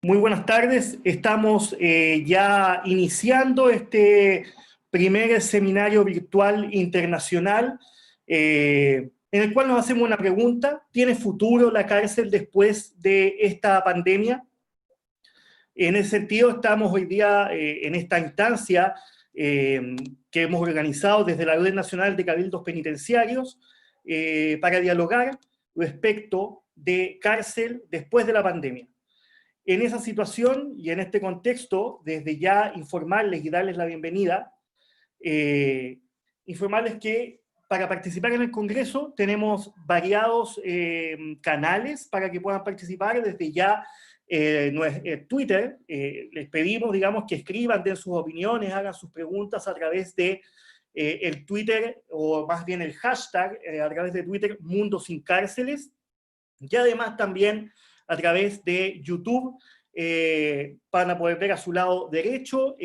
Muy buenas tardes. Estamos ya iniciando este primer seminario virtual internacional en el cual nos hacemos una pregunta. ¿Tiene futuro la cárcel después de esta pandemia? En ese sentido, estamos hoy día en esta instancia que hemos organizado desde la Red Nacional de Cabildos Penitenciarios para dialogar respecto de cárcel después de la pandemia. En esa situación y en este contexto, desde ya informarles y darles la bienvenida, informarles que para participar en el Congreso tenemos variados canales para que puedan participar. Desde ya Twitter, les pedimos, digamos, que escriban, den sus opiniones, hagan sus preguntas a través de el Twitter, o más bien el hashtag, a través de Twitter, Mundo Sin Cárceles, y además también a través de YouTube, van a poder ver a su lado derecho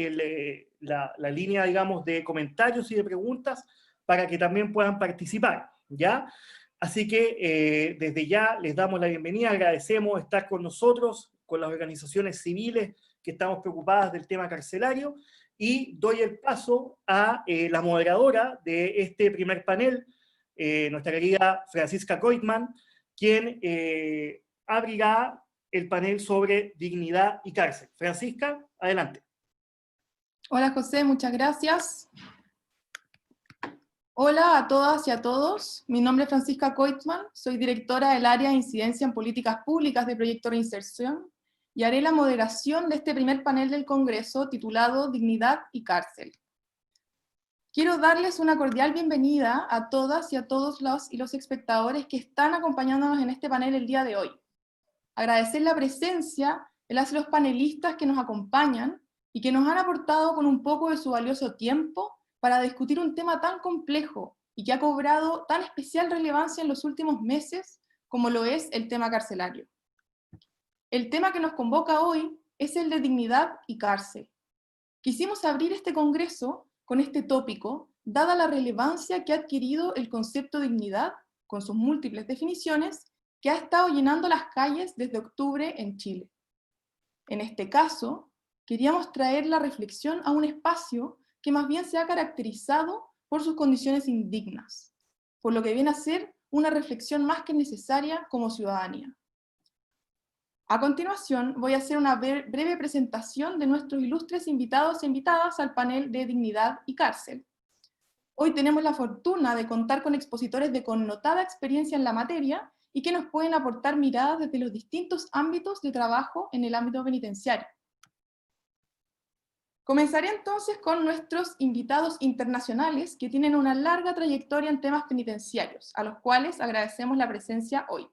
la línea, digamos, de comentarios y de preguntas para que también puedan participar, ¿ya? Así que desde ya les damos la bienvenida, agradecemos estar con nosotros, con las organizaciones civiles que estamos preocupadas del tema carcelario, y doy el paso a la moderadora de este primer panel, nuestra querida Francisca Koitman, quien abrirá el panel sobre dignidad y cárcel. Francisca, adelante. Hola José, muchas gracias. Hola a todas y a todos. Mi nombre es Francisca Koitman, soy directora del área de incidencia en políticas públicas de Proyecto Reinserción y haré la moderación de este primer panel del Congreso titulado Dignidad y Cárcel. Quiero darles una cordial bienvenida a todas y a todos los espectadores que están acompañándonos en este panel el día de hoy. Agradecer la presencia de las y los panelistas que nos acompañan y que nos han aportado con un poco de su valioso tiempo para discutir un tema tan complejo y que ha cobrado tan especial relevancia en los últimos meses como lo es el tema carcelario. El tema que nos convoca hoy es el de dignidad y cárcel. Quisimos abrir este congreso con este tópico, dada la relevancia que ha adquirido el concepto de dignidad, con sus múltiples definiciones, que ha estado llenando las calles desde octubre en Chile. En este caso, queríamos traer la reflexión a un espacio que más bien se ha caracterizado por sus condiciones indignas, por lo que viene a ser una reflexión más que necesaria como ciudadanía. A continuación, voy a hacer una breve presentación de nuestros ilustres invitados e invitadas al panel de Dignidad y Cárcel. Hoy tenemos la fortuna de contar con expositores de connotada experiencia en la materia y que nos pueden aportar miradas desde los distintos ámbitos de trabajo en el ámbito penitenciario. Comenzaré entonces con nuestros invitados internacionales que tienen una larga trayectoria en temas penitenciarios, a los cuales agradecemos la presencia hoy.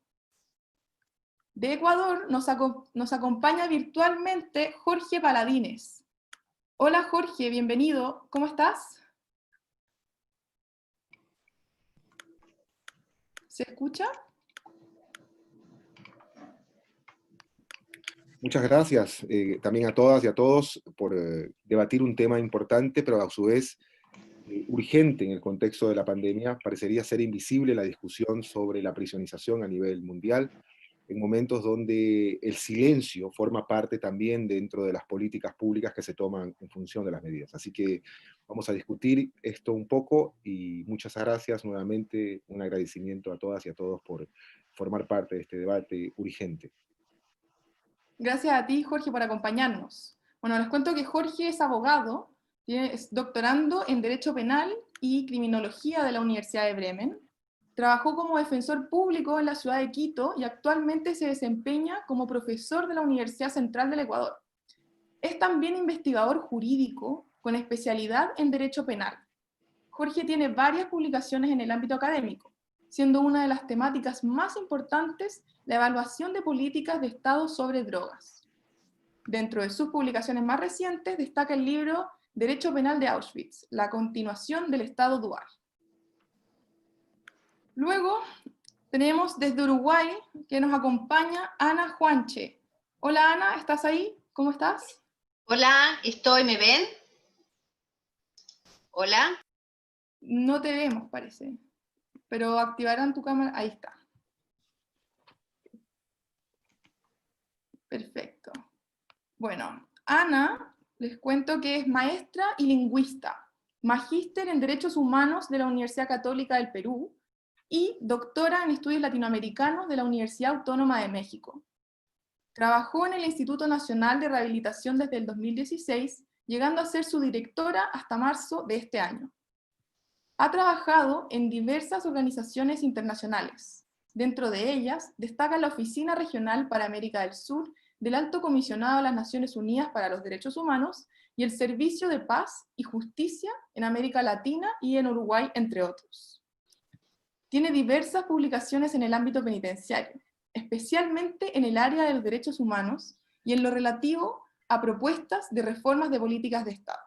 De Ecuador nos acompaña virtualmente Jorge Paladines. Hola Jorge, bienvenido, ¿cómo estás? ¿Se escucha? Muchas gracias también a todas y a todos por debatir un tema importante, pero a su vez urgente en el contexto de la pandemia. Parecería ser invisible la discusión sobre la prisionización a nivel mundial, en momentos donde el silencio forma parte también dentro de las políticas públicas que se toman en función de las medidas. Así que vamos a discutir esto un poco y muchas gracias nuevamente, un agradecimiento a todas y a todos por formar parte de este debate urgente. Gracias a ti, Jorge, por acompañarnos. Bueno, les cuento que Jorge es abogado, es doctorando en Derecho Penal y Criminología de la Universidad de Bremen. Trabajó como defensor público en la ciudad de Quito y actualmente se desempeña como profesor de la Universidad Central del Ecuador. Es también investigador jurídico con especialidad en Derecho Penal. Jorge tiene varias publicaciones en el ámbito académico, siendo una de las temáticas más importantes la evaluación de políticas de Estado sobre drogas. Dentro de sus publicaciones más recientes destaca el libro Derecho Penal de Auschwitz, la continuación del Estado dual. Luego tenemos desde Uruguay que nos acompaña Ana Juanche. Hola Ana, ¿estás ahí? ¿Cómo estás? Hola, estoy, ¿me ven? Hola. No te vemos, parece. Pero activarán tu cámara. Ahí está. Perfecto. Bueno, Ana, les cuento que es maestra y lingüista, magíster en Derechos Humanos de la Universidad Católica del Perú y doctora en Estudios Latinoamericanos de la Universidad Autónoma de México. Trabajó en el Instituto Nacional de Rehabilitación desde el 2016, llegando a ser su directora hasta marzo de este año. Ha trabajado en diversas organizaciones internacionales. Dentro de ellas, destaca la Oficina Regional para América del Sur del Alto Comisionado de las Naciones Unidas para los Derechos Humanos y el Servicio de Paz y Justicia en América Latina y en Uruguay, entre otros. Tiene diversas publicaciones en el ámbito penitenciario, especialmente en el área de los derechos humanos y en lo relativo a propuestas de reformas de políticas de Estado.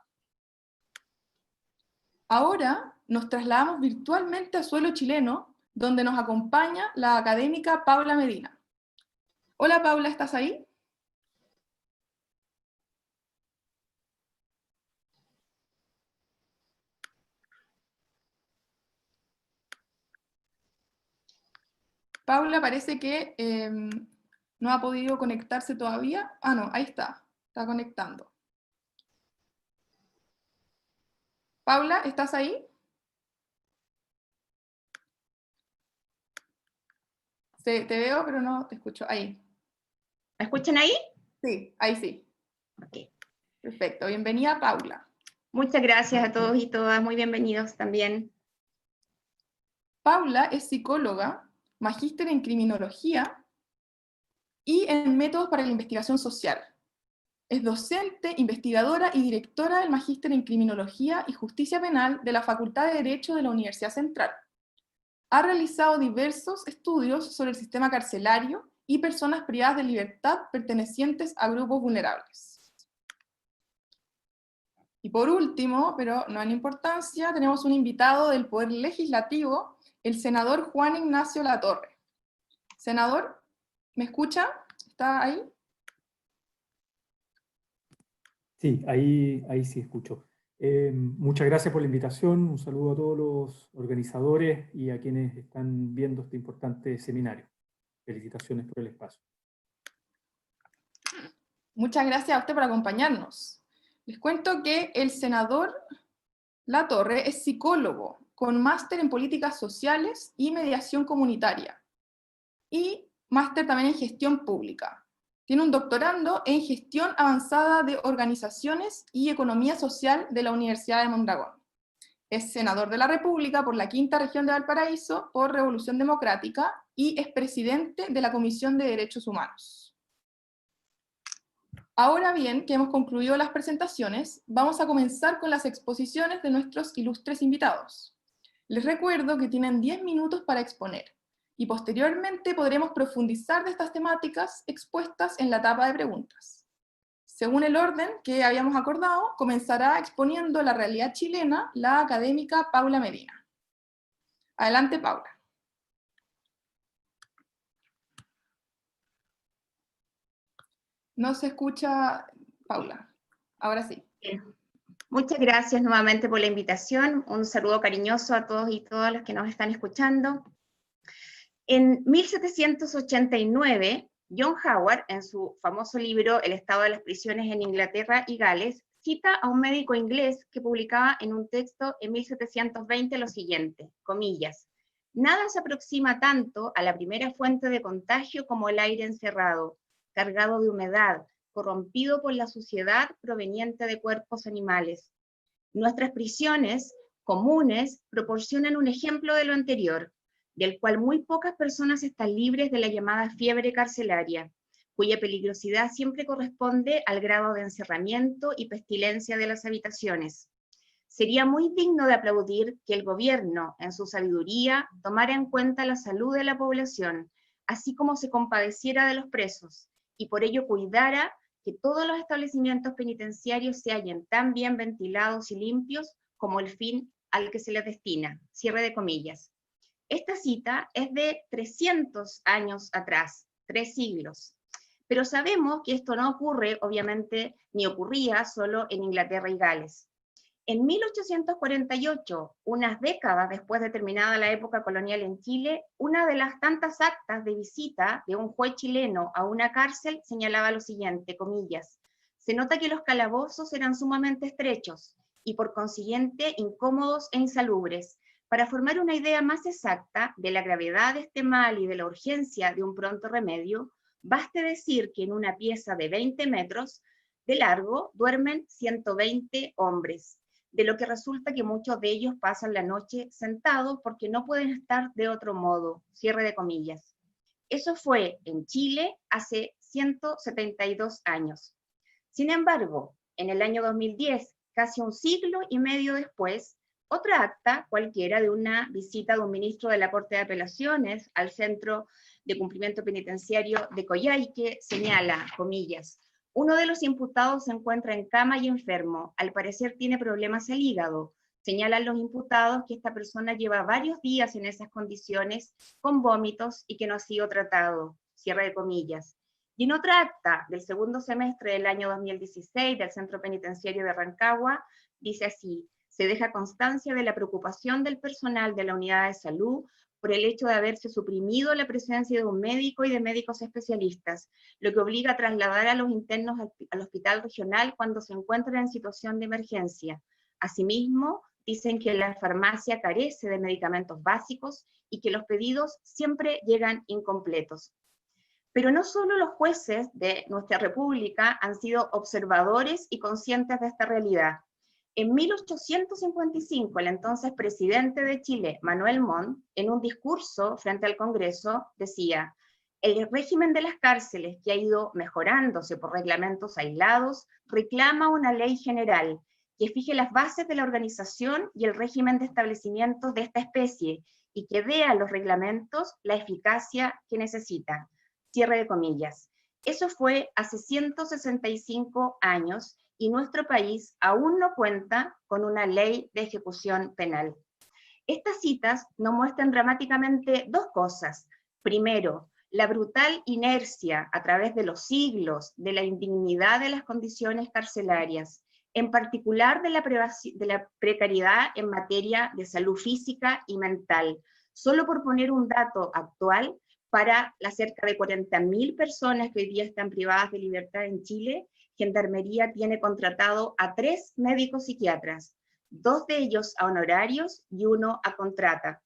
Ahora nos trasladamos virtualmente a suelo chileno, donde nos acompaña la académica Paula Medina. Hola Paula, ¿estás ahí? Paula parece que no ha podido conectarse todavía. Ah, no, ahí está conectando. Paula, ¿estás ahí? Te veo, pero no te escucho. Ahí. ¿Me escuchan ahí? Sí, ahí sí. Ok. Perfecto, bienvenida Paula. Muchas gracias a todos y todas, muy bienvenidos también. Paula es psicóloga, magíster en criminología y en métodos para la investigación social. Es docente, investigadora y directora del magíster en criminología y justicia penal de la Facultad de Derecho de la Universidad Central. Ha realizado diversos estudios sobre el sistema carcelario y personas privadas de libertad pertenecientes a grupos vulnerables. Y por último, pero no en importancia, tenemos un invitado del Poder Legislativo, el senador Juan Ignacio Latorre. Senador, ¿me escucha? ¿Está ahí? Sí, ahí sí escucho. Muchas gracias por la invitación, un saludo a todos los organizadores y a quienes están viendo este importante seminario. Felicitaciones por el espacio. Muchas gracias a usted por acompañarnos. Les cuento que el senador Latorre es psicólogo con máster en políticas sociales y mediación comunitaria y máster también en gestión pública. Tiene un doctorando en gestión avanzada de organizaciones y economía social de la Universidad de Mondragón. Es senador de la República por la Quinta Región de Valparaíso por Revolución Democrática y es presidente de la Comisión de Derechos Humanos. Ahora bien, que hemos concluido las presentaciones, vamos a comenzar con las exposiciones de nuestros ilustres invitados. Les recuerdo que tienen 10 minutos para exponer, y posteriormente podremos profundizar de estas temáticas expuestas en la etapa de preguntas. Según el orden que habíamos acordado, comenzará exponiendo la realidad chilena la académica Paula Medina. Adelante, Paula. No se escucha, Paula. Ahora sí. Muchas gracias nuevamente por la invitación. Un saludo cariñoso a todos y todas los que nos están escuchando. En 1789, John Howard, en su famoso libro El estado de las prisiones en Inglaterra y Gales, cita a un médico inglés que publicaba en un texto en 1720 lo siguiente, comillas, «Nada se aproxima tanto a la primera fuente de contagio como el aire encerrado, cargado de humedad, corrompido por la suciedad proveniente de cuerpos animales. Nuestras prisiones comunes proporcionan un ejemplo de lo anterior, del cual muy pocas personas están libres de la llamada fiebre carcelaria, cuya peligrosidad siempre corresponde al grado de encerramiento y pestilencia de las habitaciones. Sería muy digno de aplaudir que el gobierno, en su sabiduría, tomara en cuenta la salud de la población, así como se compadeciera de los presos, y por ello cuidara que todos los establecimientos penitenciarios se hallen tan bien ventilados y limpios como el fin al que se les destina». Cierre de comillas. Esta cita es de 300 años atrás, 3 siglos. Pero sabemos que esto no ocurre, obviamente, ni ocurría solo en Inglaterra y Gales. En 1848, unas décadas después de terminada la época colonial en Chile, una de las tantas actas de visita de un juez chileno a una cárcel señalaba lo siguiente, comillas, se nota que los calabozos eran sumamente estrechos y por consiguiente incómodos e insalubres. Para formar una idea más exacta de la gravedad de este mal y de la urgencia de un pronto remedio, baste decir que en una pieza de 20 metros de largo duermen 120 hombres, de lo que resulta que muchos de ellos pasan la noche sentados porque no pueden estar de otro modo, cierre de comillas. Eso fue en Chile hace 172 años. Sin embargo, en el año 2010, casi un siglo y medio después, otra acta cualquiera de una visita de un ministro de la Corte de Apelaciones al Centro de Cumplimiento Penitenciario de Coyhaique señala, comillas, uno de los imputados se encuentra en cama y enfermo, al parecer tiene problemas al hígado. Señalan los imputados que esta persona lleva varios días en esas condiciones con vómitos y que no ha sido tratado, cierre de comillas. Y en otra acta del segundo semestre del año 2016 del Centro Penitenciario de Rancagua, dice así, se deja constancia de la preocupación del personal de la unidad de salud por el hecho de haberse suprimido la presencia de un médico y de médicos especialistas, lo que obliga a trasladar a los internos al hospital regional cuando se encuentran en situación de emergencia. Asimismo, dicen que la farmacia carece de medicamentos básicos y que los pedidos siempre llegan incompletos. Pero no solo los jueces de nuestra república han sido observadores y conscientes de esta realidad. En 1855, el entonces presidente de Chile, Manuel Montt, en un discurso frente al Congreso, decía, el régimen de las cárceles, que ha ido mejorándose por reglamentos aislados, reclama una ley general que fije las bases de la organización y el régimen de establecimientos de esta especie y que dé a los reglamentos la eficacia que necesitan. Cierre de comillas. Eso fue hace 165 años y nuestro país aún no cuenta con una ley de ejecución penal. Estas citas nos muestran dramáticamente dos cosas. Primero, la brutal inercia a través de los siglos de la indignidad de las condiciones carcelarias, en particular de la precariedad en materia de salud física y mental. Solo por poner un dato actual, para las cerca de 40.000 personas que hoy día están privadas de libertad en Chile, Gendarmería tiene contratado a 3 médicos psiquiatras, 2 de ellos a honorarios y 1 a contrata.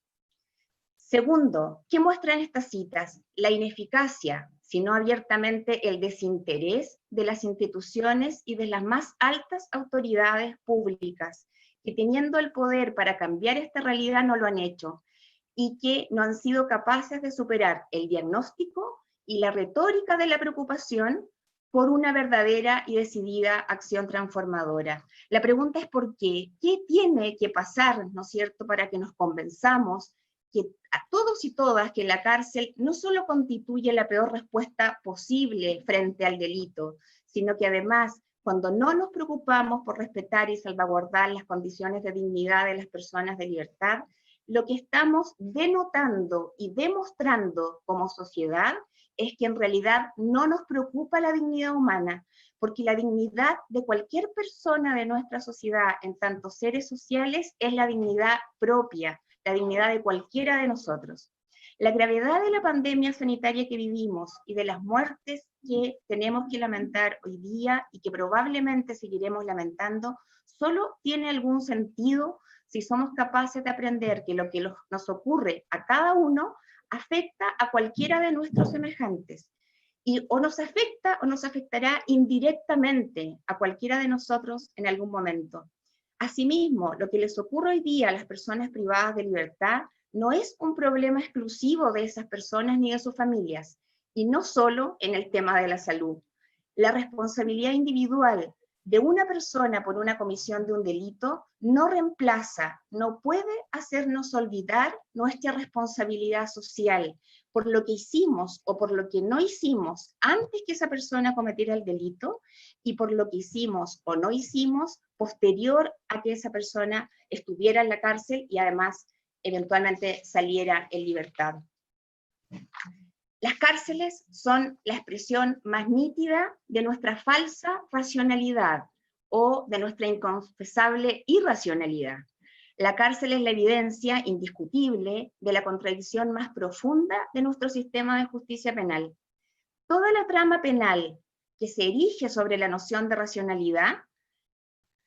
Segundo, ¿qué muestran estas citas? La ineficacia, sino abiertamente el desinterés de las instituciones y de las más altas autoridades públicas, que teniendo el poder para cambiar esta realidad no lo han hecho, y que no han sido capaces de superar el diagnóstico y la retórica de la preocupación por una verdadera y decidida acción transformadora. La pregunta es ¿por qué? ¿Qué tiene que pasar, no es cierto, para que nos convenzamos que a todos y todas que la cárcel no solo constituye la peor respuesta posible frente al delito, sino que además, cuando no nos preocupamos por respetar y salvaguardar las condiciones de dignidad de las personas de libertad, lo que estamos denotando y demostrando como sociedad es que en realidad no nos preocupa la dignidad humana, porque la dignidad de cualquier persona de nuestra sociedad, en tanto seres sociales, es la dignidad propia, la dignidad de cualquiera de nosotros. La gravedad de la pandemia sanitaria que vivimos y de las muertes que tenemos que lamentar hoy día y que probablemente seguiremos lamentando, solo tiene algún sentido si somos capaces de aprender que lo que nos ocurre a cada uno afecta a cualquiera de nuestros semejantes. Y o nos afecta o nos afectará indirectamente a cualquiera de nosotros en algún momento. Asimismo, lo que les ocurre hoy día a las personas privadas de libertad no es un problema exclusivo de esas personas ni de sus familias, y no solo en el tema de la salud. La responsabilidad individual de una persona por una comisión de un delito no reemplaza, no puede hacernos olvidar nuestra responsabilidad social por lo que hicimos o por lo que no hicimos antes que esa persona cometiera el delito y por lo que hicimos o no hicimos posterior a que esa persona estuviera en la cárcel y además eventualmente saliera en libertad. Las cárceles son la expresión más nítida de nuestra falsa racionalidad o de nuestra inconfesable irracionalidad. La cárcel es la evidencia indiscutible de la contradicción más profunda de nuestro sistema de justicia penal. Toda la trama penal que se erige sobre la noción de racionalidad,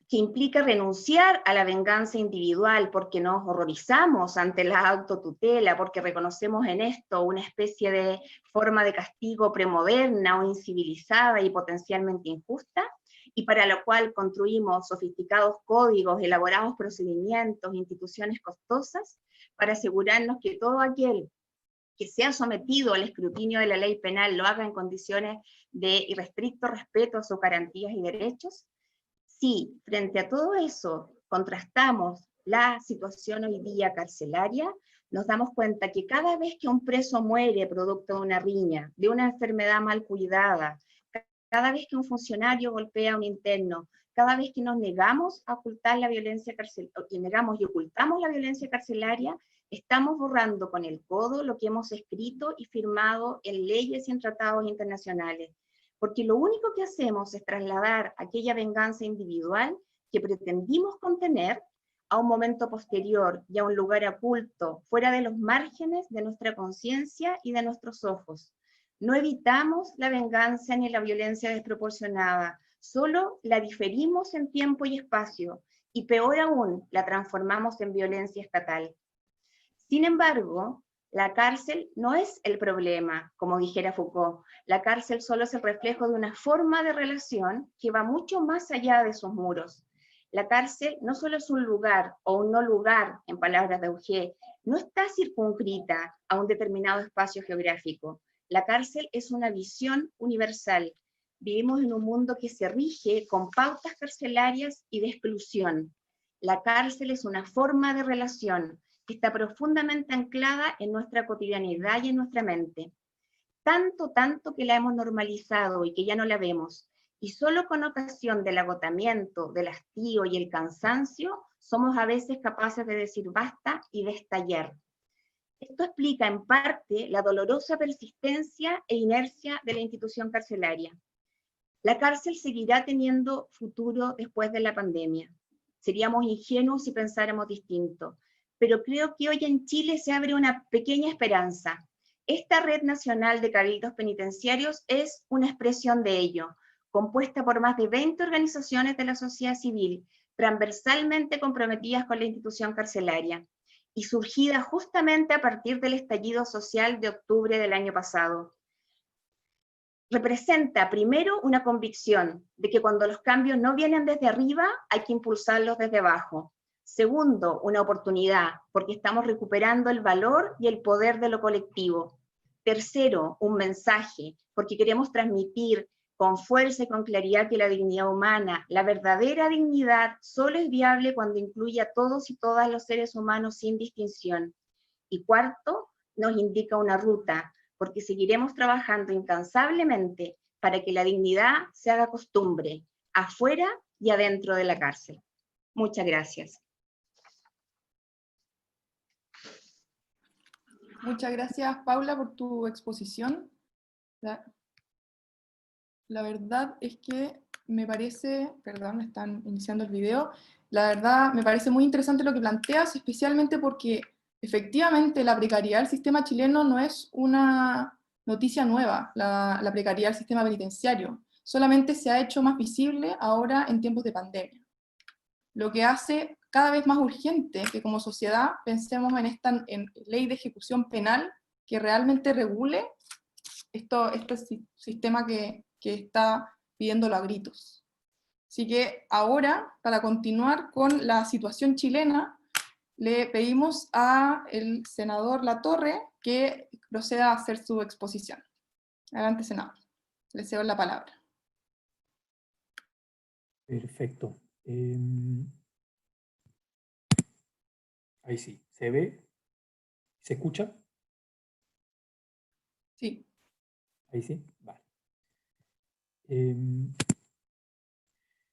que implica renunciar a la venganza individual porque nos horrorizamos ante la autotutela, porque reconocemos en esto una especie de forma de castigo premoderna o incivilizada y potencialmente injusta, y para lo cual construimos sofisticados códigos, elaborados procedimientos, instituciones costosas, para asegurarnos que todo aquel que sea sometido al escrutinio de la ley penal lo haga en condiciones de irrestricto respeto a sus garantías y derechos. Si frente a todo eso contrastamos la situación hoy día carcelaria, nos damos cuenta que cada vez que un preso muere producto de una riña, de una enfermedad mal cuidada, cada vez que un funcionario golpea a un interno, cada vez que nos negamos a ocultar la violencia carcelaria, que negamos y ocultamos la violencia carcelaria, estamos borrando con el codo lo que hemos escrito y firmado en leyes y en tratados internacionales. Porque lo único que hacemos es trasladar aquella venganza individual que pretendimos contener a un momento posterior y a un lugar oculto, fuera de los márgenes de nuestra conciencia y de nuestros ojos. No evitamos la venganza ni la violencia desproporcionada, solo la diferimos en tiempo y espacio, y peor aún, la transformamos en violencia estatal. Sin embargo, la cárcel no es el problema, como dijera Foucault. La cárcel solo es el reflejo de una forma de relación que va mucho más allá de sus muros. La cárcel no solo es un lugar, o un no lugar, en palabras de Auger, no está circunscrita a un determinado espacio geográfico. La cárcel es una visión universal. Vivimos en un mundo que se rige con pautas carcelarias y de exclusión. La cárcel es una forma de relación que está profundamente anclada en nuestra cotidianidad y en nuestra mente. Tanto que la hemos normalizado y que ya no la vemos. Y solo con ocasión del agotamiento, del hastío y el cansancio, somos a veces capaces de decir basta y de estallar. Esto explica en parte la dolorosa persistencia e inercia de la institución carcelaria. La cárcel seguirá teniendo futuro después de la pandemia. Seríamos ingenuos si pensáramos distinto. Pero creo que hoy en Chile se abre una pequeña esperanza. Esta Red Nacional de Cabildos Penitenciarios es una expresión de ello, compuesta por más de 20 organizaciones de la sociedad civil, transversalmente comprometidas con la institución carcelaria, y surgida justamente a partir del estallido social de octubre del año pasado. Representa primero una convicción de que cuando los cambios no vienen desde arriba, hay que impulsarlos desde abajo. Segundo, una oportunidad, porque estamos recuperando el valor y el poder de lo colectivo. Tercero, un mensaje, porque queremos transmitir con fuerza y con claridad que la dignidad humana, la verdadera dignidad, solo es viable cuando incluye a todos y todas los seres humanos sin distinción. Y cuarto, nos indica una ruta, porque seguiremos trabajando incansablemente para que la dignidad se haga costumbre, afuera y adentro de la cárcel. Muchas gracias. Muchas gracias, Paula, por tu exposición. La verdad es que me parece, perdón, están iniciando el video, la verdad me parece muy interesante lo que planteas, especialmente porque efectivamente la precariedad del sistema chileno no es una noticia nueva, la precariedad del sistema penitenciario, solamente se ha hecho más visible ahora en tiempos de pandemia. Lo que hace cada vez más urgente que como sociedad pensemos en esta ley de ejecución penal que realmente regule este sistema que está pidiéndolo a gritos. Así que ahora, para continuar con la situación chilena, le pedimos al senador Latorre que proceda a hacer su exposición. Adelante, senador. Le cedo la palabra. Perfecto. Ahí sí. ¿Se ve? ¿Se escucha? Sí. Ahí sí. Vale.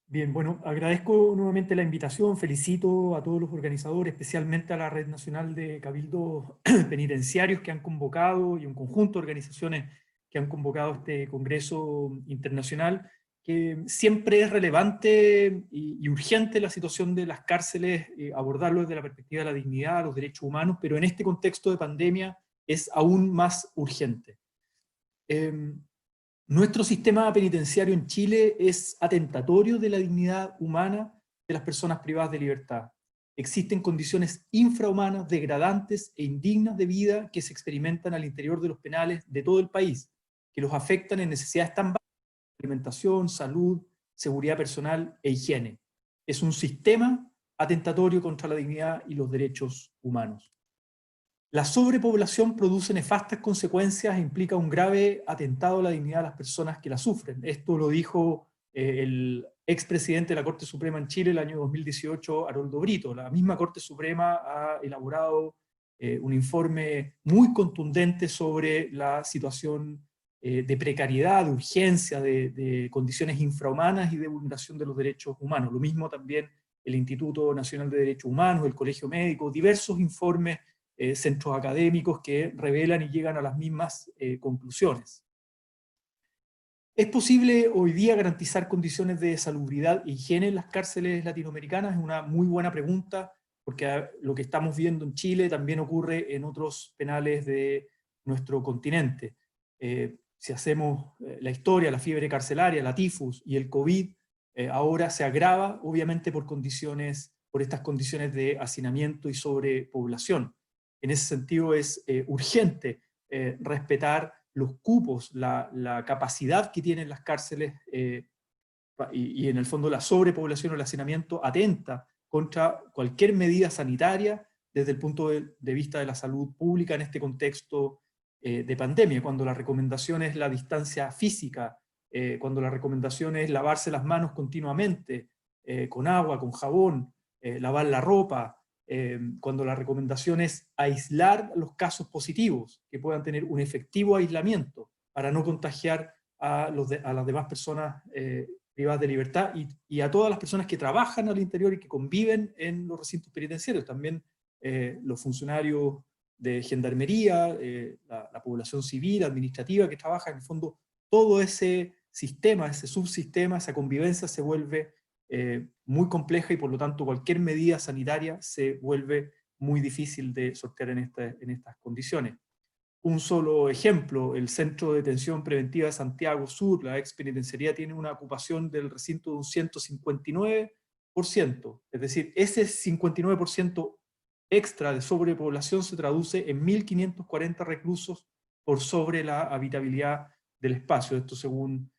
Bien, bueno, agradezco nuevamente la invitación, felicito a todos los organizadores, especialmente a la Red Nacional de Cabildos Penitenciarios que han convocado y un conjunto de organizaciones que han convocado este Congreso Internacional, que siempre es relevante y urgente la situación de las cárceles, abordarlo desde la perspectiva de la dignidad, los derechos humanos, pero en este contexto de pandemia es aún más urgente. Nuestro sistema penitenciario en Chile es atentatorio de la dignidad humana de las personas privadas de libertad. Existen condiciones infrahumanas, degradantes e indignas de vida que se experimentan al interior de los penales de todo el país, que los afectan en necesidades tan básicas como alimentación, salud, seguridad personal e higiene. Es un sistema atentatorio contra la dignidad y los derechos humanos. La sobrepoblación produce nefastas consecuencias e implica un grave atentado a la dignidad de las personas que la sufren. Esto lo dijo el expresidente de la Corte Suprema en Chile el año 2018, Haroldo Brito. La misma Corte Suprema ha elaborado un informe muy contundente sobre la situación de precariedad, de urgencia, de condiciones infrahumanas y de vulneración de los derechos humanos. Lo mismo también el Instituto Nacional de Derechos Humanos, el Colegio Médico, diversos informes, centros académicos que revelan y llegan a las mismas conclusiones. ¿Es posible hoy día garantizar condiciones de salubridad e higiene en las cárceles latinoamericanas? Es una muy buena pregunta, porque lo que estamos viendo en Chile también ocurre en otros penales de nuestro continente. Si hacemos la historia, la fiebre carcelaria, la tifus y el COVID, ahora se agrava obviamente por estas condiciones de hacinamiento y sobrepoblación. En ese sentido es urgente respetar los cupos, la capacidad que tienen las cárceles y en el fondo la sobrepoblación o el hacinamiento atenta contra cualquier medida sanitaria desde el punto de vista de la salud pública en este contexto de pandemia, cuando la recomendación es la distancia física, cuando la recomendación es lavarse las manos continuamente, con agua, con jabón, lavar la ropa, cuando la recomendación es aislar los casos positivos, que puedan tener un efectivo aislamiento para no contagiar a las demás personas privadas de libertad y a todas las personas que trabajan al interior y que conviven en los recintos penitenciarios, también los funcionarios de gendarmería, la población civil, administrativa que trabaja. En el fondo, todo ese sistema, ese subsistema, esa convivencia se vuelve muy compleja y por lo tanto cualquier medida sanitaria se vuelve muy difícil de sortear en estas condiciones. Un solo ejemplo, el Centro de Detención Preventiva de Santiago Sur, la ex penitenciaría, tiene una ocupación del recinto de un 159%, es decir, ese 59% extra de sobrepoblación se traduce en 1.540 reclusos por sobre la habitabilidad del espacio. Esto según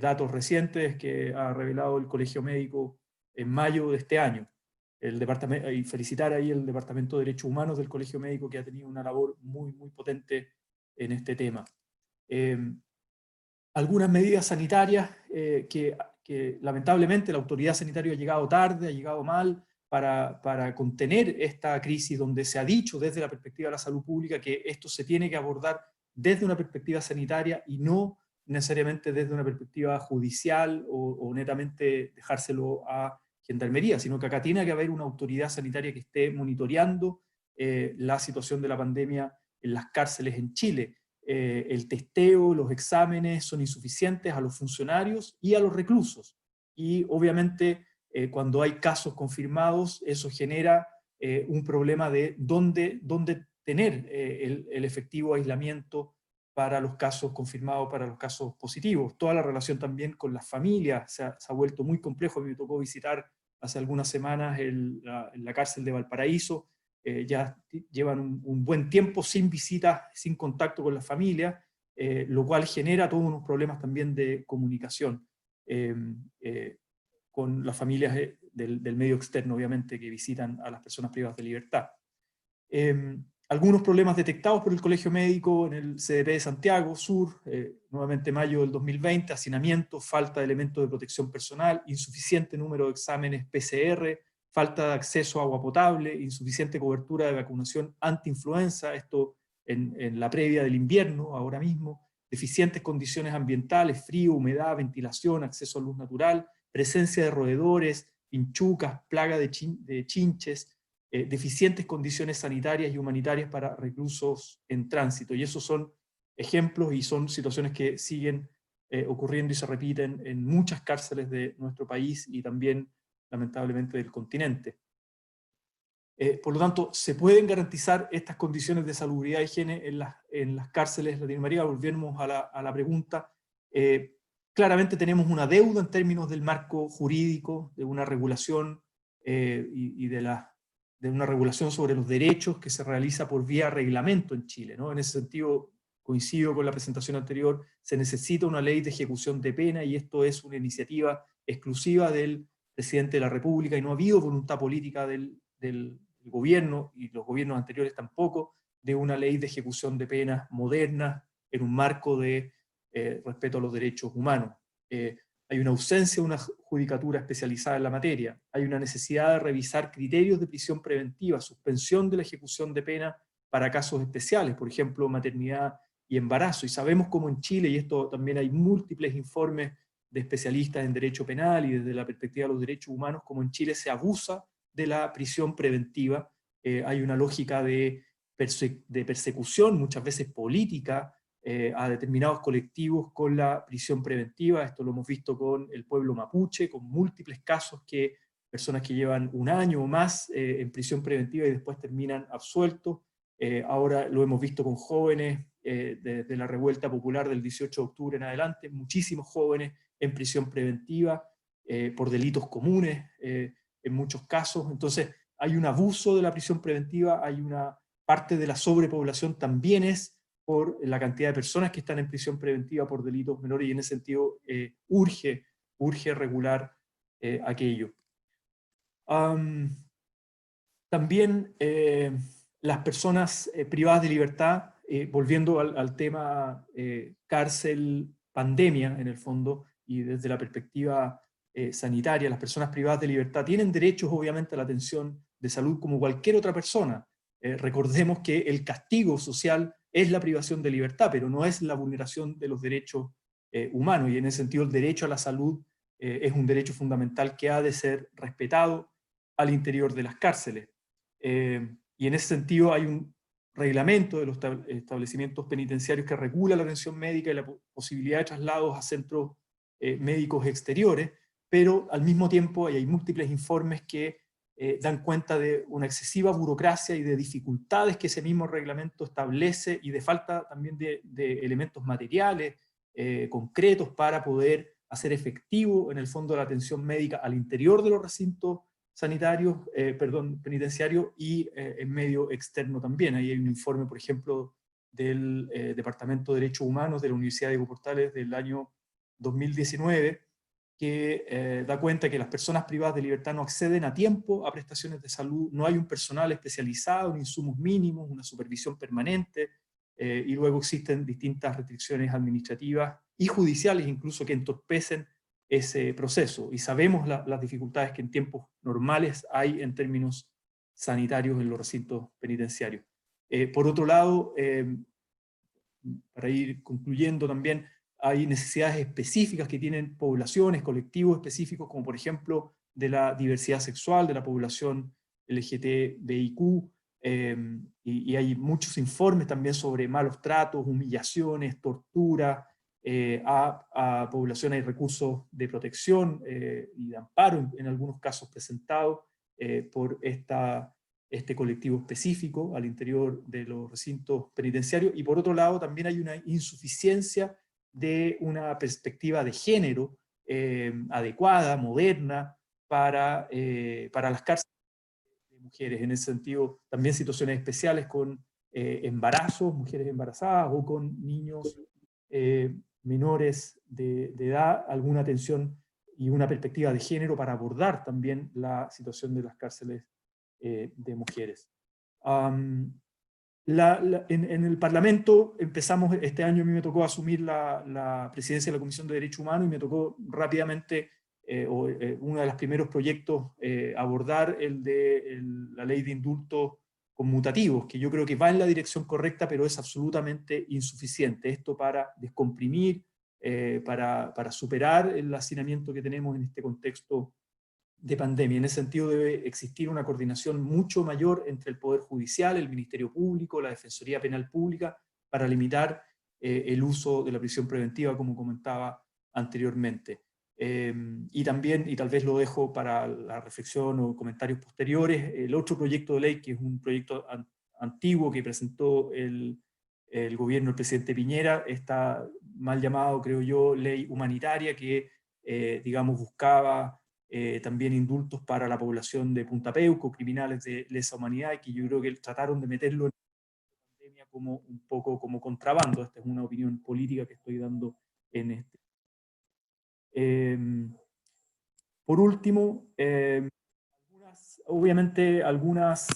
datos recientes que ha revelado el Colegio Médico en mayo de este año. Y felicitar ahí el Departamento de Derechos Humanos del Colegio Médico, que ha tenido una labor muy, muy potente en este tema. Algunas medidas sanitarias que lamentablemente la autoridad sanitaria ha llegado tarde, ha llegado mal, para contener esta crisis, donde se ha dicho desde la perspectiva de la salud pública que esto se tiene que abordar desde una perspectiva sanitaria y no necesariamente desde una perspectiva judicial o netamente dejárselo a gendarmería, sino que acá tiene que haber una autoridad sanitaria que esté monitoreando la situación de la pandemia en las cárceles en Chile. El testeo, los exámenes son insuficientes a los funcionarios y a los reclusos. Y obviamente cuando hay casos confirmados, eso genera un problema de dónde tener el efectivo aislamiento para los casos confirmados, para los casos positivos. Toda la relación también con las familias se ha vuelto muy complejo. A mí me tocó visitar hace algunas semanas la cárcel de Valparaíso. Ya llevan un buen tiempo sin visitas, sin contacto con la familia, lo cual genera todos unos problemas también de comunicación con las familias del medio externo, obviamente, que visitan a las personas privadas de libertad. Algunos problemas detectados por el Colegio Médico en el CDP de Santiago Sur, nuevamente mayo del 2020, hacinamiento, falta de elementos de protección personal, insuficiente número de exámenes PCR, falta de acceso a agua potable, insuficiente cobertura de vacunación anti-influenza, esto en la previa del invierno, ahora mismo, deficientes condiciones ambientales, frío, humedad, ventilación, acceso a luz natural, presencia de roedores, pinchucas, plaga de chinches, deficientes condiciones sanitarias y humanitarias para reclusos en tránsito. Y esos son ejemplos y son situaciones que siguen ocurriendo y se repiten en muchas cárceles de nuestro país y también, lamentablemente, del continente. Por lo tanto, ¿se pueden garantizar estas condiciones de salubridad y higiene en las cárceles latinoamericanas? Volvemos a la pregunta. Claramente tenemos una deuda en términos del marco jurídico, de una regulación y de una regulación sobre los derechos que se realiza por vía reglamento en Chile, ¿no? En ese sentido, coincido con la presentación anterior, se necesita una ley de ejecución de pena, y esto es una iniciativa exclusiva del presidente de la República, y no ha habido voluntad política del gobierno, y los gobiernos anteriores tampoco, de una ley de ejecución de penas moderna, en un marco de respeto a los derechos humanos. Hay una ausencia de una judicatura especializada en la materia, hay una necesidad de revisar criterios de prisión preventiva, suspensión de la ejecución de pena para casos especiales, por ejemplo, maternidad y embarazo, y sabemos cómo en Chile, y esto también hay múltiples informes de especialistas en derecho penal y desde la perspectiva de los derechos humanos, como en Chile se abusa de la prisión preventiva. Hay una lógica de persecución, muchas veces política, a determinados colectivos con la prisión preventiva. Esto lo hemos visto con el pueblo mapuche, con múltiples casos que personas que llevan un año o más en prisión preventiva y después terminan absueltos. Ahora lo hemos visto con jóvenes de la revuelta popular del 18 de octubre en adelante, muchísimos jóvenes en prisión preventiva por delitos comunes en muchos casos. Entonces hay un abuso de la prisión preventiva, hay una parte de la sobrepoblación también es por la cantidad de personas que están en prisión preventiva por delitos menores, y en ese sentido urge regular aquello. También las personas privadas de libertad, volviendo al tema cárcel, pandemia en el fondo, y desde la perspectiva sanitaria, las personas privadas de libertad tienen derechos obviamente a la atención de salud como cualquier otra persona. Recordemos que el castigo social es la privación de libertad, pero no es la vulneración de los derechos humanos, y en ese sentido el derecho a la salud es un derecho fundamental que ha de ser respetado al interior de las cárceles. Y en ese sentido hay un reglamento de los establecimientos penitenciarios que regula la atención médica y la posibilidad de traslados a centros médicos exteriores, pero al mismo tiempo hay múltiples informes que dan cuenta de una excesiva burocracia y de dificultades que ese mismo reglamento establece, y de falta también de elementos materiales concretos para poder hacer efectivo en el fondo la atención médica al interior de los recintos sanitarios, penitenciarios, y en medio externo también. Ahí hay un informe, por ejemplo, del Departamento de Derechos Humanos de la Universidad de Diego Portales del año 2019, que da cuenta que las personas privadas de libertad no acceden a tiempo a prestaciones de salud, no hay un personal especializado, ni insumos mínimos, una supervisión permanente, y luego existen distintas restricciones administrativas y judiciales incluso que entorpecen ese proceso, y sabemos las dificultades que en tiempos normales hay en términos sanitarios en los recintos penitenciarios. Por otro lado, para ir concluyendo también, hay necesidades específicas que tienen poblaciones, colectivos específicos, como por ejemplo de la diversidad sexual, de la población LGTBIQ, y hay muchos informes también sobre malos tratos, humillaciones, tortura, a población. Hay recursos de protección y de amparo en algunos casos presentados por este colectivo específico al interior de los recintos penitenciarios, y por otro lado también hay una insuficiencia de una perspectiva de género adecuada, moderna, para las cárceles de mujeres. En ese sentido, también situaciones especiales con embarazos, mujeres embarazadas, o con niños menores de edad, alguna atención y una perspectiva de género para abordar también la situación de las cárceles de mujeres. En el Parlamento empezamos este año, a mí me tocó asumir la presidencia de la Comisión de Derechos Humanos, y me tocó rápidamente, uno de los primeros proyectos, abordar la ley de indultos conmutativos, que yo creo que va en la dirección correcta, pero es absolutamente insuficiente. Esto para descomprimir, para superar el hacinamiento que tenemos en este contexto de pandemia. En ese sentido debe existir una coordinación mucho mayor entre el Poder Judicial, el Ministerio Público, la Defensoría Penal Pública, para limitar el uso de la prisión preventiva, como comentaba anteriormente. Y también, y tal vez lo dejo para la reflexión o comentarios posteriores, el otro proyecto de ley, que es un proyecto antiguo que presentó el gobierno del presidente Piñera, está mal llamado, creo yo, ley humanitaria que, digamos, buscaba también indultos para la población de Punta Peuco, criminales de lesa humanidad, y que yo creo que trataron de meterlo en la pandemia como un poco como contrabando. Esta es una opinión política que estoy dando en este. Por último, obviamente algunas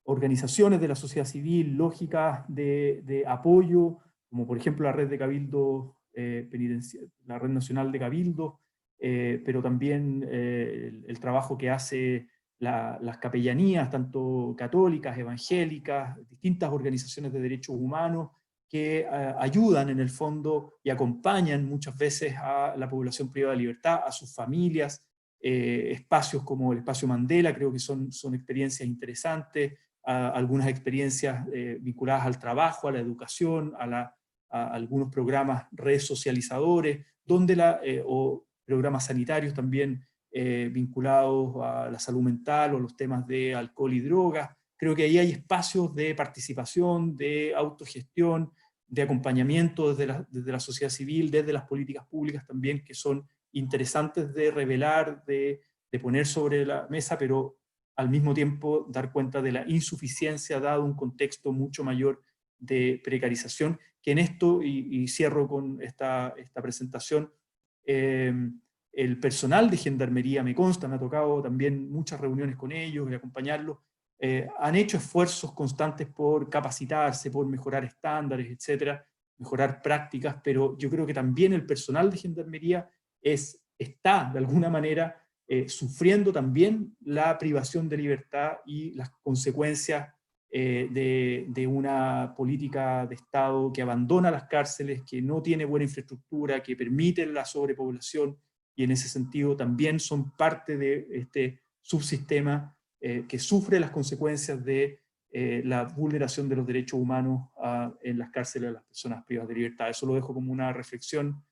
organizaciones de la sociedad civil, lógicas de apoyo, como por ejemplo la red de Cabildo, la red nacional de Cabildo, pero también el trabajo que hace las capellanías, tanto católicas, evangélicas, distintas organizaciones de derechos humanos, que ayudan en el fondo y acompañan muchas veces a la población privada de libertad, a sus familias. Espacios como el Espacio Mandela creo que son experiencias interesantes, algunas experiencias vinculadas al trabajo, a la educación, a algunos programas resocializadores, o programas sanitarios también vinculados a la salud mental o los temas de alcohol y drogas. Creo que ahí hay espacios de participación, de autogestión, de acompañamiento desde la sociedad civil, desde las políticas públicas también, que son interesantes de revelar, de poner sobre la mesa, pero al mismo tiempo dar cuenta de la insuficiencia dado un contexto mucho mayor de precarización, que en esto, y cierro con esta presentación, el personal de Gendarmería, me consta, me ha tocado también muchas reuniones con ellos y acompañarlos, han hecho esfuerzos constantes por capacitarse, por mejorar estándares, etcétera, mejorar prácticas, pero yo creo que también el personal de Gendarmería está de alguna manera sufriendo también la privación de libertad y las consecuencias de una política de Estado que abandona las cárceles, que no tiene buena infraestructura, que permite la sobrepoblación, y en ese sentido también son parte de este subsistema que sufre las consecuencias de la vulneración de los derechos humanos en las cárceles de las personas privadas de libertad. Eso lo dejo como una reflexión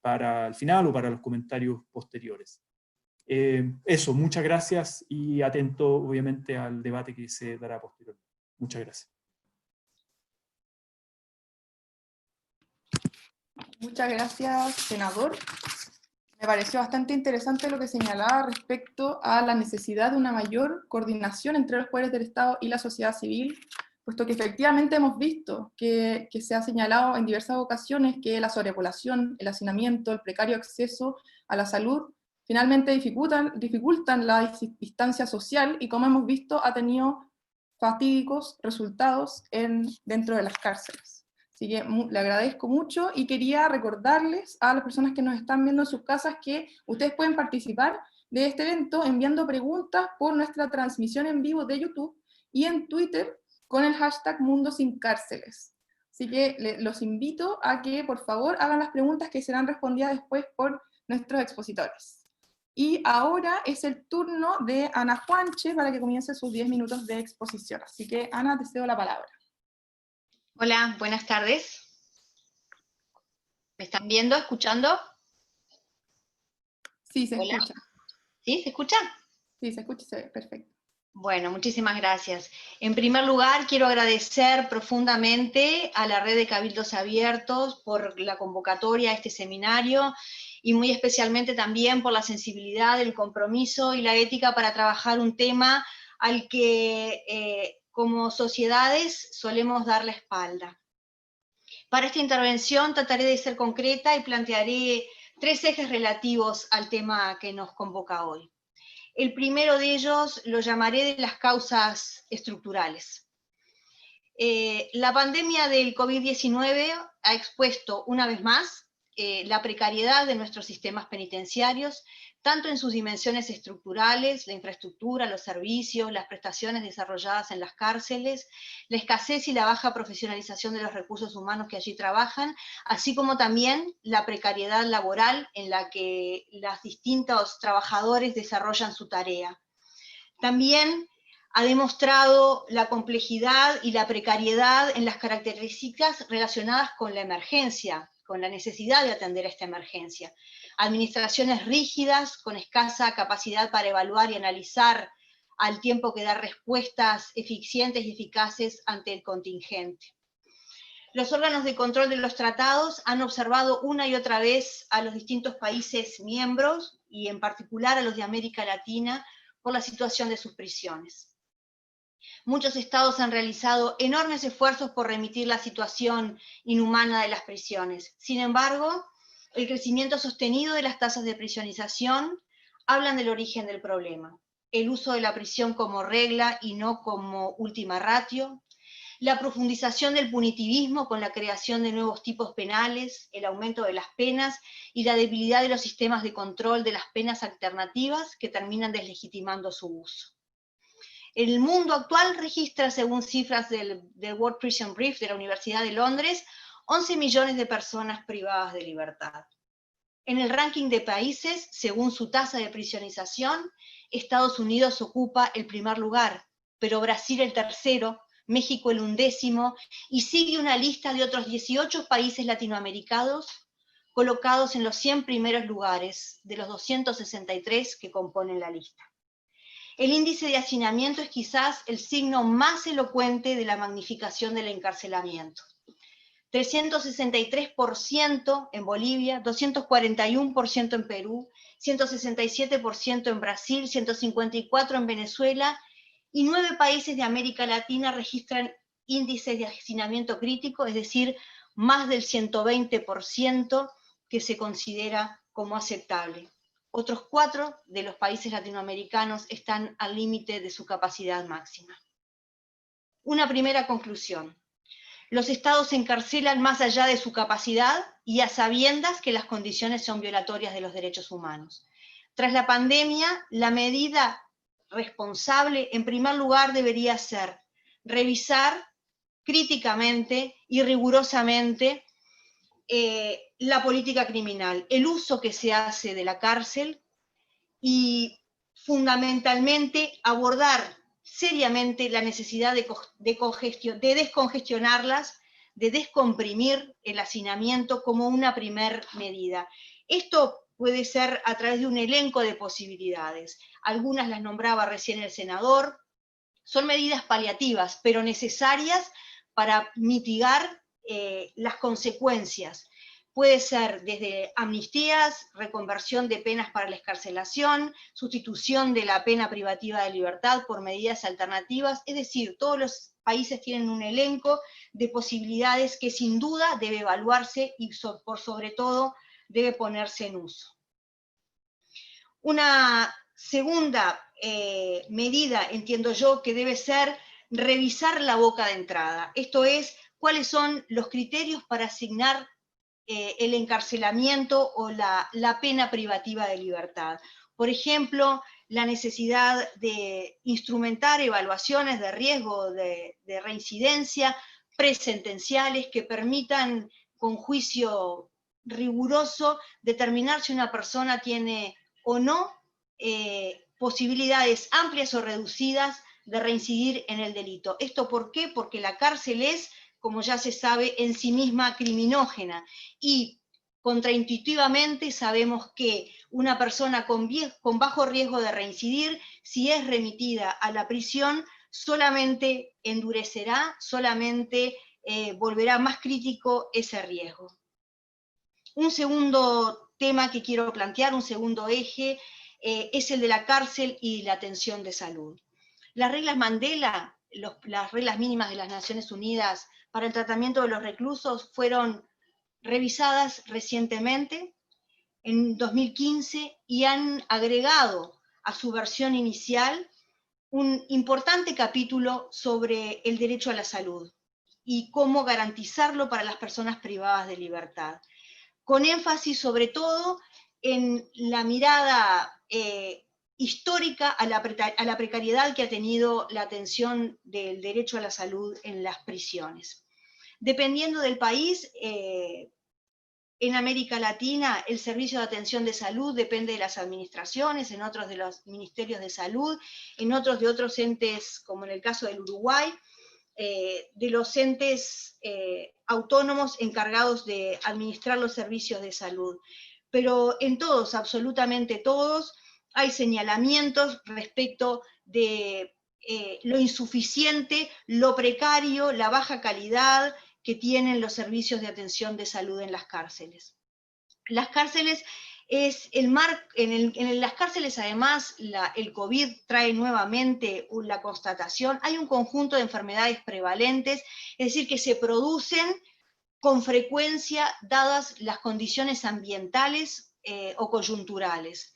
para el final o para los comentarios posteriores. Eso, muchas gracias y atento obviamente al debate que se dará posteriormente. Muchas gracias. Muchas gracias, senador. Me pareció bastante interesante lo que señalaba respecto a la necesidad de una mayor coordinación entre los poderes del Estado y la sociedad civil, puesto que efectivamente hemos visto que se ha señalado en diversas ocasiones que la sobrepoblación, el hacinamiento, el precario acceso a la salud, finalmente dificultan la distancia social, y como hemos visto ha tenido fatídicos resultados dentro de las cárceles. Así que le agradezco mucho y quería recordarles a las personas que nos están viendo en sus casas que ustedes pueden participar de este evento enviando preguntas por nuestra transmisión en vivo de YouTube y en Twitter con el hashtag Mundo Sin Cárceles. Así que los invito a que por favor hagan las preguntas que serán respondidas después por nuestros expositores. Y ahora es el turno de Ana Juanche para que comience sus 10 minutos de exposición. Así que Ana, te cedo la palabra. Hola, buenas tardes. ¿Me están viendo, escuchando? Sí, se Hola. escucha. ¿Sí? ¿Se escucha? Sí, se escucha y se ve, perfecto. Bueno, muchísimas gracias. En primer lugar, quiero agradecer profundamente a la red de Cabildos Abiertos por la convocatoria a este seminario y muy especialmente también por la sensibilidad, el compromiso y la ética para trabajar un tema al que como sociedades solemos dar la espalda. Para esta intervención trataré de ser concreta y plantearé 3 ejes relativos al tema que nos convoca hoy. El primero de ellos lo llamaré de las causas estructurales. La pandemia del COVID-19 ha expuesto una vez más la precariedad de nuestros sistemas penitenciarios, tanto en sus dimensiones estructurales, la infraestructura, los servicios, las prestaciones desarrolladas en las cárceles, la escasez y la baja profesionalización de los recursos humanos que allí trabajan, así como también la precariedad laboral en la que los distintos trabajadores desarrollan su tarea. También ha demostrado la complejidad y la precariedad en las características relacionadas con la emergencia, con la necesidad de atender a esta emergencia. Administraciones rígidas, con escasa capacidad para evaluar y analizar al tiempo que dar respuestas eficientes y eficaces ante el contingente. Los órganos de control de los tratados han observado una y otra vez a los distintos países miembros, y en particular a los de América Latina, por la situación de sus prisiones. Muchos estados han realizado enormes esfuerzos por remitir la situación inhumana de las prisiones. Sin embargo, el crecimiento sostenido de las tasas de prisionización hablan del origen del problema. El uso de la prisión como regla y no como última ratio, la profundización del punitivismo con la creación de nuevos tipos penales, el aumento de las penas y la debilidad de los sistemas de control de las penas alternativas que terminan deslegitimando su uso. El mundo actual registra, según cifras del World Prison Brief de la Universidad de Londres, 11 millones de personas privadas de libertad. En el ranking de países, según su tasa de prisionización, Estados Unidos ocupa el primer lugar, pero Brasil el tercero, México el 11º, y sigue una lista de otros 18 países latinoamericanos colocados en los 100 primeros lugares de los 263 que componen la lista. El índice de hacinamiento es quizás el signo más elocuente de la magnificación del encarcelamiento. 363% en Bolivia, 241% en Perú, 167% en Brasil, 154% en Venezuela, y 9 países de América Latina registran índices de hacinamiento crítico, es decir, más del 120% que se considera como aceptable. Otros 4 de los países latinoamericanos están al límite de su capacidad máxima. Una primera conclusión. Los estados encarcelan más allá de su capacidad y a sabiendas que las condiciones son violatorias de los derechos humanos. Tras la pandemia, la medida responsable, en primer lugar, debería ser revisar críticamente y rigurosamente la política criminal, el uso que se hace de la cárcel y fundamentalmente abordar seriamente la necesidad de descongestionarlas, de descomprimir el hacinamiento como una primer medida. Esto puede ser a través de un elenco de posibilidades. Algunas las nombraba recién el senador. Son medidas paliativas, pero necesarias para mitigar las consecuencias. Puede ser desde amnistías, reconversión de penas para la excarcelación, sustitución de la pena privativa de libertad por medidas alternativas, es decir, todos los países tienen un elenco de posibilidades que sin duda debe evaluarse y por sobre todo debe ponerse en uso. Una segunda medida, entiendo yo, que debe ser revisar la boca de entrada, esto es, cuáles son los criterios para asignar el encarcelamiento o la pena privativa de libertad. Por ejemplo, la necesidad de instrumentar evaluaciones de riesgo de reincidencia presentenciales que permitan con juicio riguroso determinar si una persona tiene o no posibilidades amplias o reducidas de reincidir en el delito. ¿Esto por qué? Porque la cárcel es, como ya se sabe, en sí misma criminógena, y contraintuitivamente sabemos que una persona con bajo riesgo de reincidir, si es remitida a la prisión, solamente endurecerá, solamente volverá más crítico ese riesgo. Un segundo tema que quiero plantear, un segundo eje, es el de la cárcel y la atención de salud. Las reglas Mandela, las reglas mínimas de las Naciones Unidas para el tratamiento de los reclusos, fueron revisadas recientemente, en 2015, y han agregado a su versión inicial un importante capítulo sobre el derecho a la salud y cómo garantizarlo para las personas privadas de libertad, con énfasis sobre todo en la mirada histórica a la precariedad que ha tenido la atención del derecho a la salud en las prisiones. Dependiendo del país, en América Latina el servicio de atención de salud depende de las administraciones, en otros de los ministerios de salud, en otros de otros entes, como en el caso del Uruguay, de los entes autónomos encargados de administrar los servicios de salud. Pero en todos, absolutamente todos, hay señalamientos respecto de lo insuficiente, lo precario, la baja calidad que tienen los servicios de atención de salud en las cárceles. Las cárceles es el en las cárceles además el COVID trae nuevamente la constatación, hay un conjunto de enfermedades prevalentes, es decir, que se producen con frecuencia dadas las condiciones ambientales o coyunturales.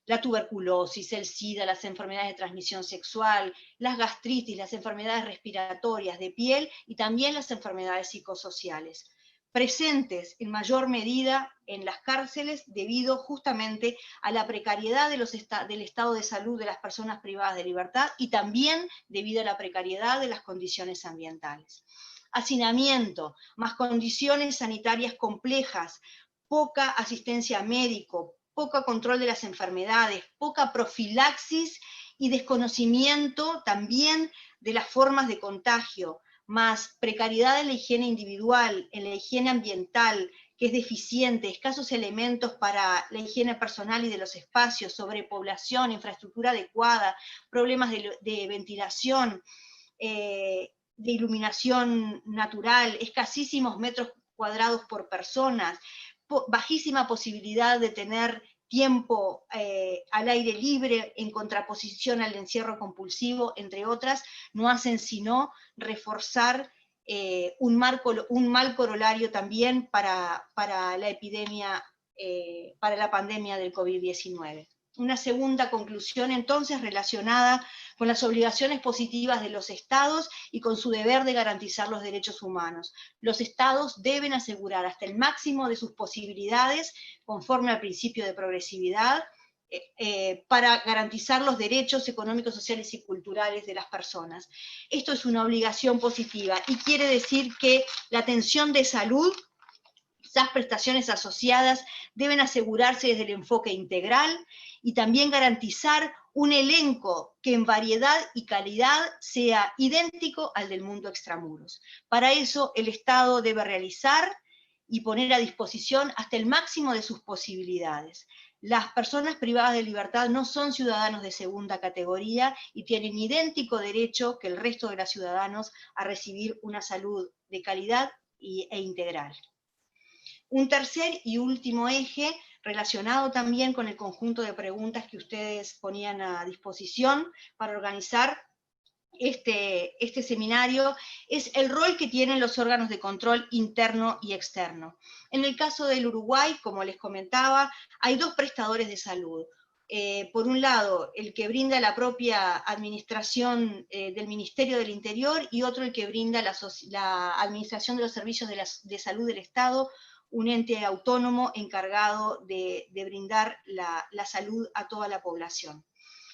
La tuberculosis, el SIDA, las enfermedades de transmisión sexual, las gastritis, las enfermedades respiratorias de piel y también las enfermedades psicosociales, presentes en mayor medida en las cárceles debido justamente a la precariedad del estado de salud de las personas privadas de libertad y también debido a la precariedad de las condiciones ambientales. Hacinamiento, más condiciones sanitarias complejas, poca asistencia médica, poco control de las enfermedades, poca profilaxis y desconocimiento también de las formas de contagio, más precariedad en la higiene individual, en la higiene ambiental, que es deficiente, escasos elementos para la higiene personal y de los espacios, sobrepoblación, infraestructura adecuada, problemas de ventilación, de iluminación natural, escasísimos metros cuadrados por personas, bajísima posibilidad de tener tiempo al aire libre en contraposición al encierro compulsivo, entre otras, no hacen sino reforzar un mal corolario también para la epidemia, para la pandemia del COVID-19. Una segunda conclusión entonces relacionada con las obligaciones positivas de los Estados y con su deber de garantizar los derechos humanos. Los Estados deben asegurar hasta el máximo de sus posibilidades, conforme al principio de progresividad, para garantizar los derechos económicos, sociales y culturales de las personas. Esto es una obligación positiva y quiere decir que la atención de salud, esas prestaciones asociadas, deben asegurarse desde el enfoque integral y también garantizar un elenco que en variedad y calidad sea idéntico al del mundo extramuros. Para eso el Estado debe realizar y poner a disposición hasta el máximo de sus posibilidades. Las personas privadas de libertad no son ciudadanos de segunda categoría y tienen idéntico derecho que el resto de los ciudadanos a recibir una salud de calidad e integral. Un tercer y último eje, relacionado también con el conjunto de preguntas que ustedes ponían a disposición para organizar este seminario, es el rol que tienen los órganos de control interno y externo. En el caso del Uruguay, como les comentaba, hay dos prestadores de salud. Por un lado, el que brinda la propia administración del Ministerio del Interior, y otro el que brinda la administración de los servicios de salud del Estado, un ente autónomo encargado de brindar la salud a toda la población.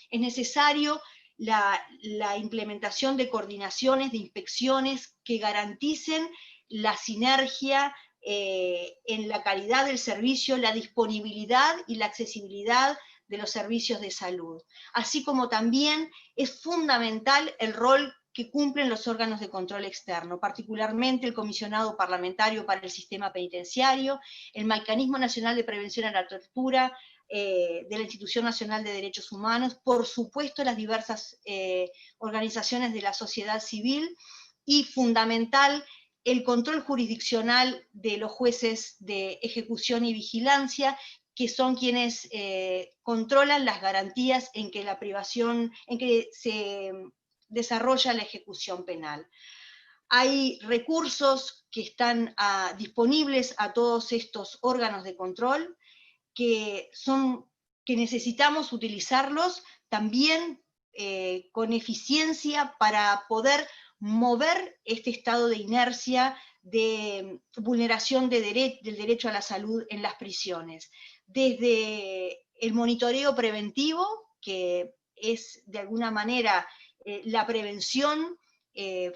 Es necesario la implementación de coordinaciones, de inspecciones que garanticen la sinergia en la calidad del servicio, la disponibilidad y la accesibilidad de los servicios de salud. Así como también es fundamental el rol que cumplen los órganos de control externo, particularmente el Comisionado Parlamentario para el Sistema Penitenciario, el Mecanismo Nacional de Prevención a la Tortura, de la Institución Nacional de Derechos Humanos, por supuesto las diversas organizaciones de la sociedad civil, y fundamental el control jurisdiccional de los jueces de ejecución y vigilancia, que son quienes controlan las garantías en que se desarrolla la ejecución penal. Hay recursos que están disponibles a todos estos órganos de control, que necesitamos utilizarlos también con eficiencia para poder mover este estado de inercia, de vulneración del derecho a la salud en las prisiones. Desde el monitoreo preventivo, que es de alguna manera la prevención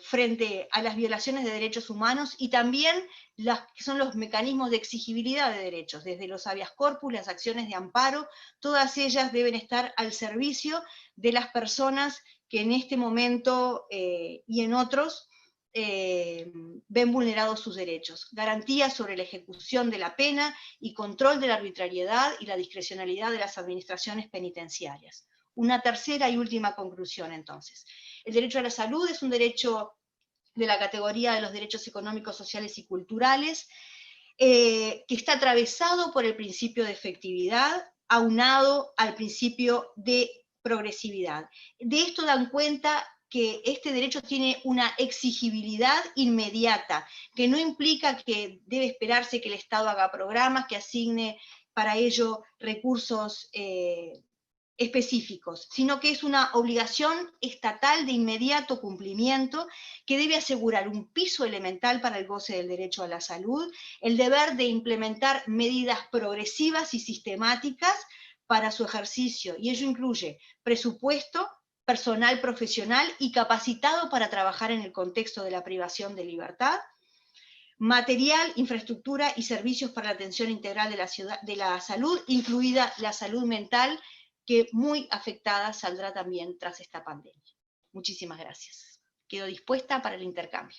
frente a las violaciones de derechos humanos, y también que son los mecanismos de exigibilidad de derechos, desde los habeas corpus, las acciones de amparo, todas ellas deben estar al servicio de las personas que en este momento y en otros ven vulnerados sus derechos. Garantías sobre la ejecución de la pena y control de la arbitrariedad y la discrecionalidad de las administraciones penitenciarias. Una tercera y última conclusión, entonces. El derecho a la salud es un derecho de la categoría de los derechos económicos, sociales y culturales, que está atravesado por el principio de efectividad, aunado al principio de progresividad. De esto dan cuenta que este derecho tiene una exigibilidad inmediata, que no implica que debe esperarse que el Estado haga programas, que asigne para ello recursos específicos, sino que es una obligación estatal de inmediato cumplimiento que debe asegurar un piso elemental para el goce del derecho a la salud, el deber de implementar medidas progresivas y sistemáticas para su ejercicio, y ello incluye presupuesto, personal profesional y capacitado para trabajar en el contexto de la privación de libertad, material, infraestructura y servicios para la atención integral de la salud, incluida la salud mental, que muy afectada saldrá también tras esta pandemia. Muchísimas gracias. Quedo dispuesta para el intercambio.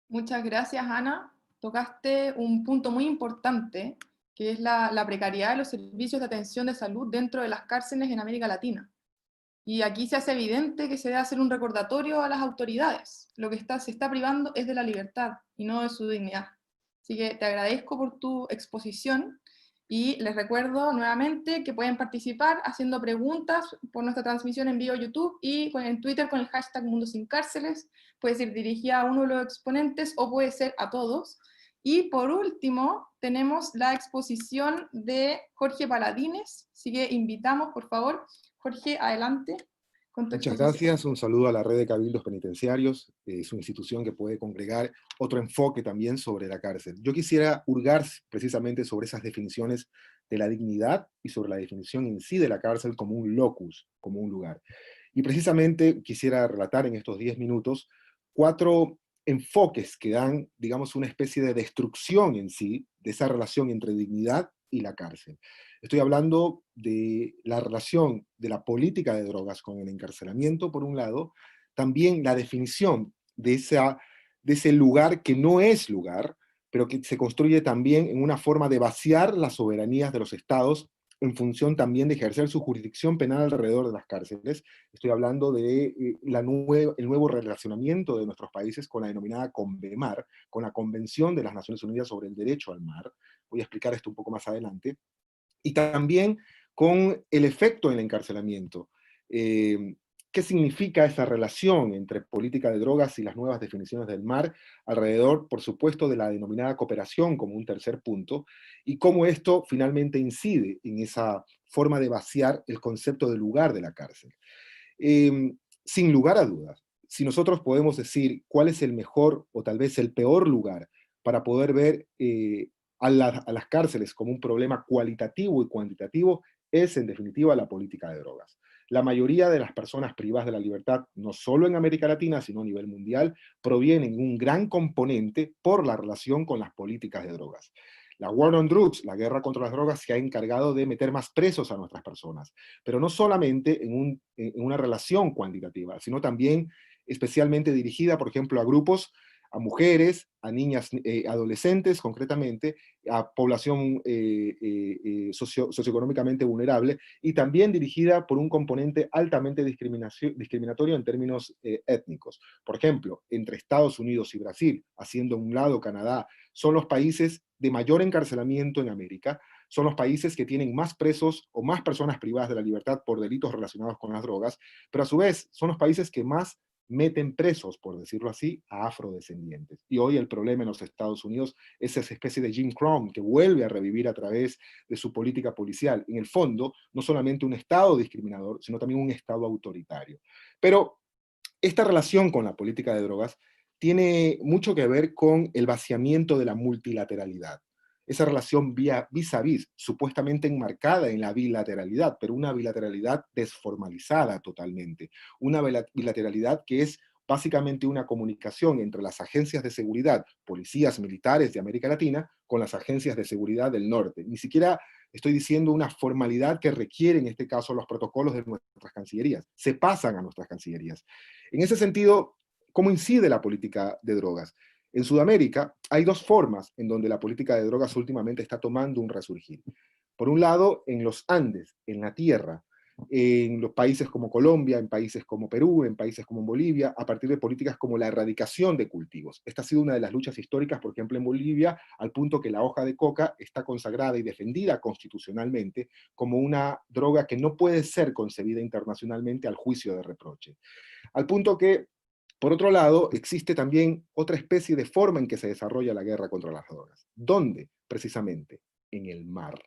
Muchas gracias, Ana. Tocaste un punto muy importante, que es la precariedad de los servicios de atención de salud dentro de las cárceles en América Latina. Y aquí se hace evidente que se debe hacer un recordatorio a las autoridades. Lo que se está privando es de la libertad y no de su dignidad. Así que te agradezco por tu exposición y les recuerdo nuevamente que pueden participar haciendo preguntas por nuestra transmisión en vivo YouTube y en Twitter con el hashtag Mundo Sin Cárceles. Puede ser dirigida a uno de los exponentes o puede ser a todos. Y por último, tenemos la exposición de Jorge Paladines, así que invitamos, por favor, Jorge, adelante con tu Muchas exposición. gracias, un saludo a la Red de Cabildos Penitenciarios, es una institución que puede congregar otro enfoque también sobre la cárcel. Yo quisiera hurgar precisamente sobre esas definiciones de la dignidad y sobre la definición en sí de la cárcel como un locus, como un lugar. Y precisamente quisiera relatar en estos 10 minutos 4 enfoques que dan, digamos, una especie de destrucción en sí de esa relación entre dignidad y la cárcel. Estoy hablando de la relación de la política de drogas con el encarcelamiento, por un lado, también la definición de ese lugar que no es lugar, pero que se construye también en una forma de vaciar las soberanías de los estados en función también de ejercer su jurisdicción penal alrededor de las cárceles. Estoy hablando de el nuevo relacionamiento de nuestros países con la denominada CONVEMAR, con la Convención de las Naciones Unidas sobre el Derecho al Mar. Voy a explicar esto un poco más adelante. Y también con el efecto en el encarcelamiento. ¿Qué significa esa relación entre política de drogas y las nuevas definiciones del mar, alrededor, por supuesto, de la denominada cooperación como un tercer punto, y cómo esto finalmente incide en esa forma de vaciar el concepto de lugar de la cárcel? Sin lugar a dudas, si nosotros podemos decir cuál es el mejor o tal vez el peor lugar para poder ver a las cárceles como un problema cualitativo y cuantitativo, es en definitiva la política de drogas. La mayoría de las personas privadas de la libertad, no solo en América Latina, sino a nivel mundial, provienen en un gran componente por la relación con las políticas de drogas. La War on Drugs, la guerra contra las drogas, se ha encargado de meter más presos a nuestras personas, pero no solamente en una relación cuantitativa, sino también especialmente dirigida, por ejemplo, a grupos, a mujeres, a niñas, adolescentes concretamente, a población socioeconómicamente vulnerable, y también dirigida por un componente altamente discriminatorio en términos étnicos. Por ejemplo, entre Estados Unidos y Brasil, haciendo a un lado Canadá, son los países de mayor encarcelamiento en América, son los países que tienen más presos o más personas privadas de la libertad por delitos relacionados con las drogas, pero a su vez son los países que más meten presos, por decirlo así, a afrodescendientes. Y hoy el problema en los Estados Unidos es esa especie de Jim Crow que vuelve a revivir a través de su política policial. En el fondo, no solamente un Estado discriminador, sino también un Estado autoritario. Pero esta relación con la política de drogas tiene mucho que ver con el vaciamiento de la multilateralidad. Esa relación vis a vis, supuestamente enmarcada en la bilateralidad, pero una bilateralidad desformalizada totalmente. Una bilateralidad que es básicamente una comunicación entre las agencias de seguridad, policías militares de América Latina, con las agencias de seguridad del norte. Ni siquiera estoy diciendo una formalidad que requiere en este caso los protocolos de nuestras cancillerías. Se pasan a nuestras cancillerías. En ese sentido, ¿cómo incide la política de drogas? En Sudamérica hay 2 formas en donde la política de drogas últimamente está tomando un resurgir. Por un lado, en los Andes, en la tierra, en los países como Colombia, en países como Perú, en países como Bolivia, a partir de políticas como la erradicación de cultivos. Esta ha sido una de las luchas históricas, por ejemplo, en Bolivia, al punto que la hoja de coca está consagrada y defendida constitucionalmente como una droga que no puede ser concebida internacionalmente al juicio de reproche. Al punto que, por otro lado, existe también otra especie de forma en que se desarrolla la guerra contra las drogas. ¿Dónde? Precisamente, en el mar.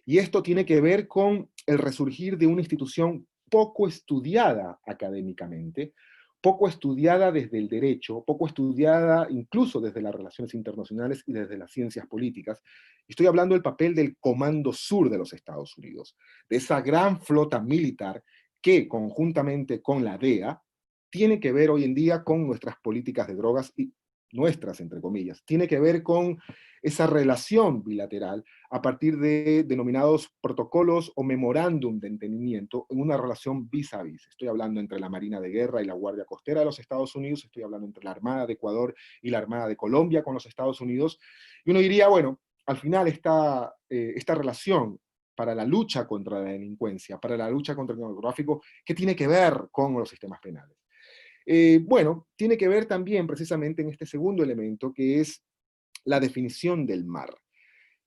Y esto tiene que ver con el resurgir de una institución poco estudiada académicamente, poco estudiada desde el derecho, poco estudiada incluso desde las relaciones internacionales y desde las ciencias políticas. Estoy hablando del papel del Comando Sur de los Estados Unidos, de esa gran flota militar que, conjuntamente con la DEA, tiene que ver hoy en día con nuestras políticas de drogas, y nuestras, entre comillas, tiene que ver con esa relación bilateral a partir de denominados protocolos o memorándum de entendimiento en una relación vis a vis. Estoy hablando entre la Marina de Guerra y la Guardia Costera de los Estados Unidos, estoy hablando entre la Armada de Ecuador y la Armada de Colombia con los Estados Unidos, y uno diría, bueno, al final esta relación para la lucha contra la delincuencia, para la lucha contra el narcotráfico, ¿qué tiene que ver con los sistemas penales? Bueno, tiene que ver también precisamente en este segundo elemento, que es la definición del mar.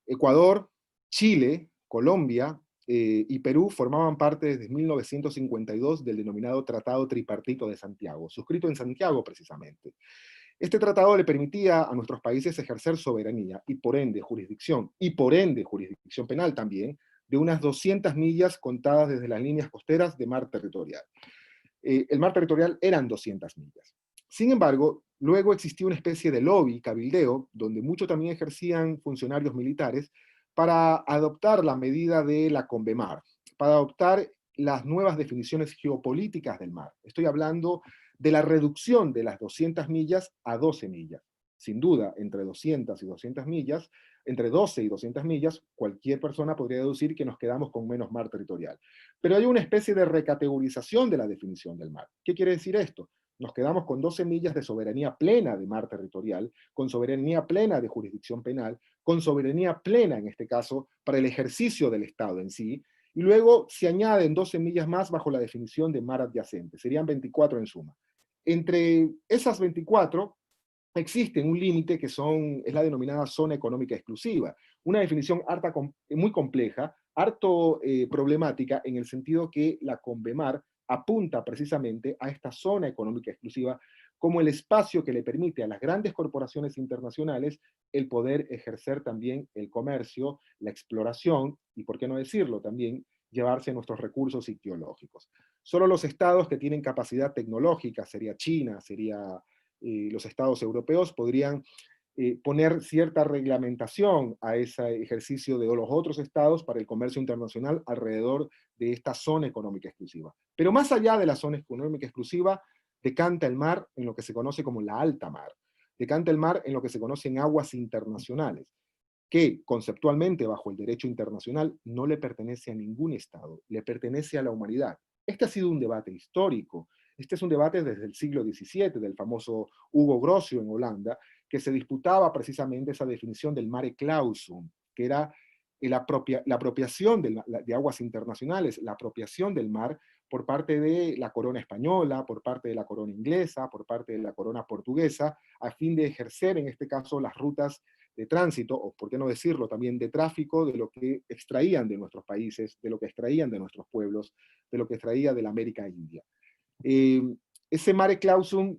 Ecuador, Chile, Colombia y Perú formaban parte desde 1952 del denominado Tratado Tripartito de Santiago, suscrito en Santiago precisamente. Este tratado le permitía a nuestros países ejercer soberanía y por ende jurisdicción penal también, de unas 200 millas contadas desde las líneas costeras de mar territorial. El mar territorial eran 200 millas. Sin embargo, luego existía una especie de lobby, cabildeo, donde mucho también ejercían funcionarios militares, para adoptar la medida de la Convemar, para adoptar las nuevas definiciones geopolíticas del mar. Estoy hablando de la reducción de las 200 millas a 12 millas. Sin duda, entre 200 y 200 millas, entre 12 y 200 millas, cualquier persona podría deducir que nos quedamos con menos mar territorial. Pero hay una especie de recategorización de la definición del mar. ¿Qué quiere decir esto? Nos quedamos con 12 millas de soberanía plena de mar territorial, con soberanía plena de jurisdicción penal, con soberanía plena, en este caso, para el ejercicio del Estado en sí, y luego se añaden 12 millas más bajo la definición de mar adyacente. Serían 24 en suma. Entre esas 24 existe un límite que es la denominada zona económica exclusiva, una definición muy compleja, harto problemática en el sentido que la Convemar apunta precisamente a esta zona económica exclusiva como el espacio que le permite a las grandes corporaciones internacionales el poder ejercer también el comercio, la exploración y, por qué no decirlo, también llevarse nuestros recursos ictiológicos. Solo los estados que tienen capacidad tecnológica, sería China, sería los estados europeos, podrían poner cierta reglamentación a ese ejercicio de los otros estados para el comercio internacional alrededor de esta zona económica exclusiva. Pero más allá de la zona económica exclusiva, decanta el mar en lo que se conoce como la alta mar, decanta el mar en lo que se conoce en aguas internacionales, que conceptualmente bajo el derecho internacional no le pertenece a ningún estado, le pertenece a la humanidad. Este ha sido un debate histórico. Este es un debate desde el siglo XVII, del famoso Hugo Grocio en Holanda, que se disputaba precisamente esa definición del mare clausum, que era la apropiación de aguas internacionales, la apropiación del mar por parte de la corona española, por parte de la corona inglesa, por parte de la corona portuguesa, a fin de ejercer en este caso las rutas de tránsito, o por qué no decirlo también de tráfico, de lo que extraían de nuestros países, de lo que extraían de nuestros pueblos, de lo que extraía de la América India. Ese mare clausum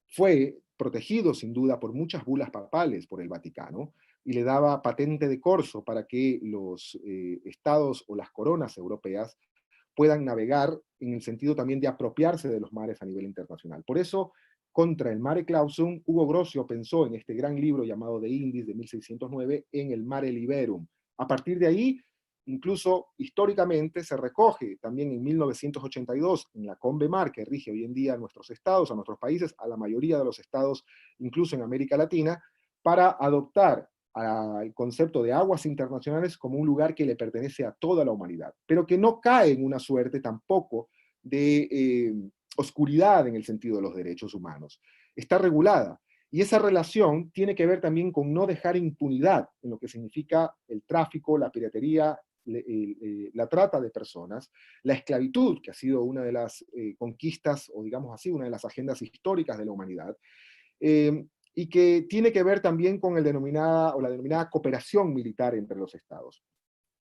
fue protegido sin duda por muchas bulas papales por el Vaticano y le daba patente de corso para que los estados o las coronas europeas puedan navegar en el sentido también de apropiarse de los mares a nivel internacional. Por eso, contra el mare clausum, Hugo Grocio pensó en este gran libro llamado De Indis de 1609 en el mare liberum. A partir de ahí, incluso históricamente se recoge también en 1982 en la Convemar, que rige hoy en día a nuestros estados, a nuestros países, a la mayoría de los estados, incluso en América Latina, para adoptar al concepto de aguas internacionales como un lugar que le pertenece a toda la humanidad, pero que no cae en una suerte tampoco de oscuridad en el sentido de los derechos humanos. Está regulada. Y esa relación tiene que ver también con no dejar impunidad en lo que significa el tráfico, la piratería, la trata de personas, la esclavitud, que ha sido una de las conquistas, o digamos así, una de las agendas históricas de la humanidad, y que tiene que ver también con la denominada cooperación militar entre los estados.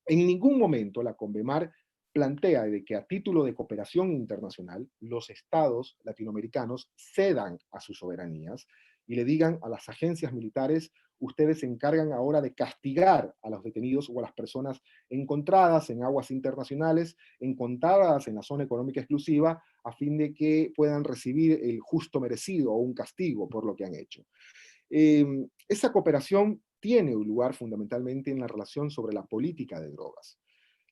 En ningún momento la CONVEMAR plantea de que a título de cooperación internacional los estados latinoamericanos cedan a sus soberanías y le digan a las agencias militares: ustedes se encargan ahora de castigar a los detenidos o a las personas encontradas en aguas internacionales, encontradas en la zona económica exclusiva, a fin de que puedan recibir el justo merecido o un castigo por lo que han hecho. Esa cooperación tiene un lugar fundamentalmente en la relación sobre la política de drogas.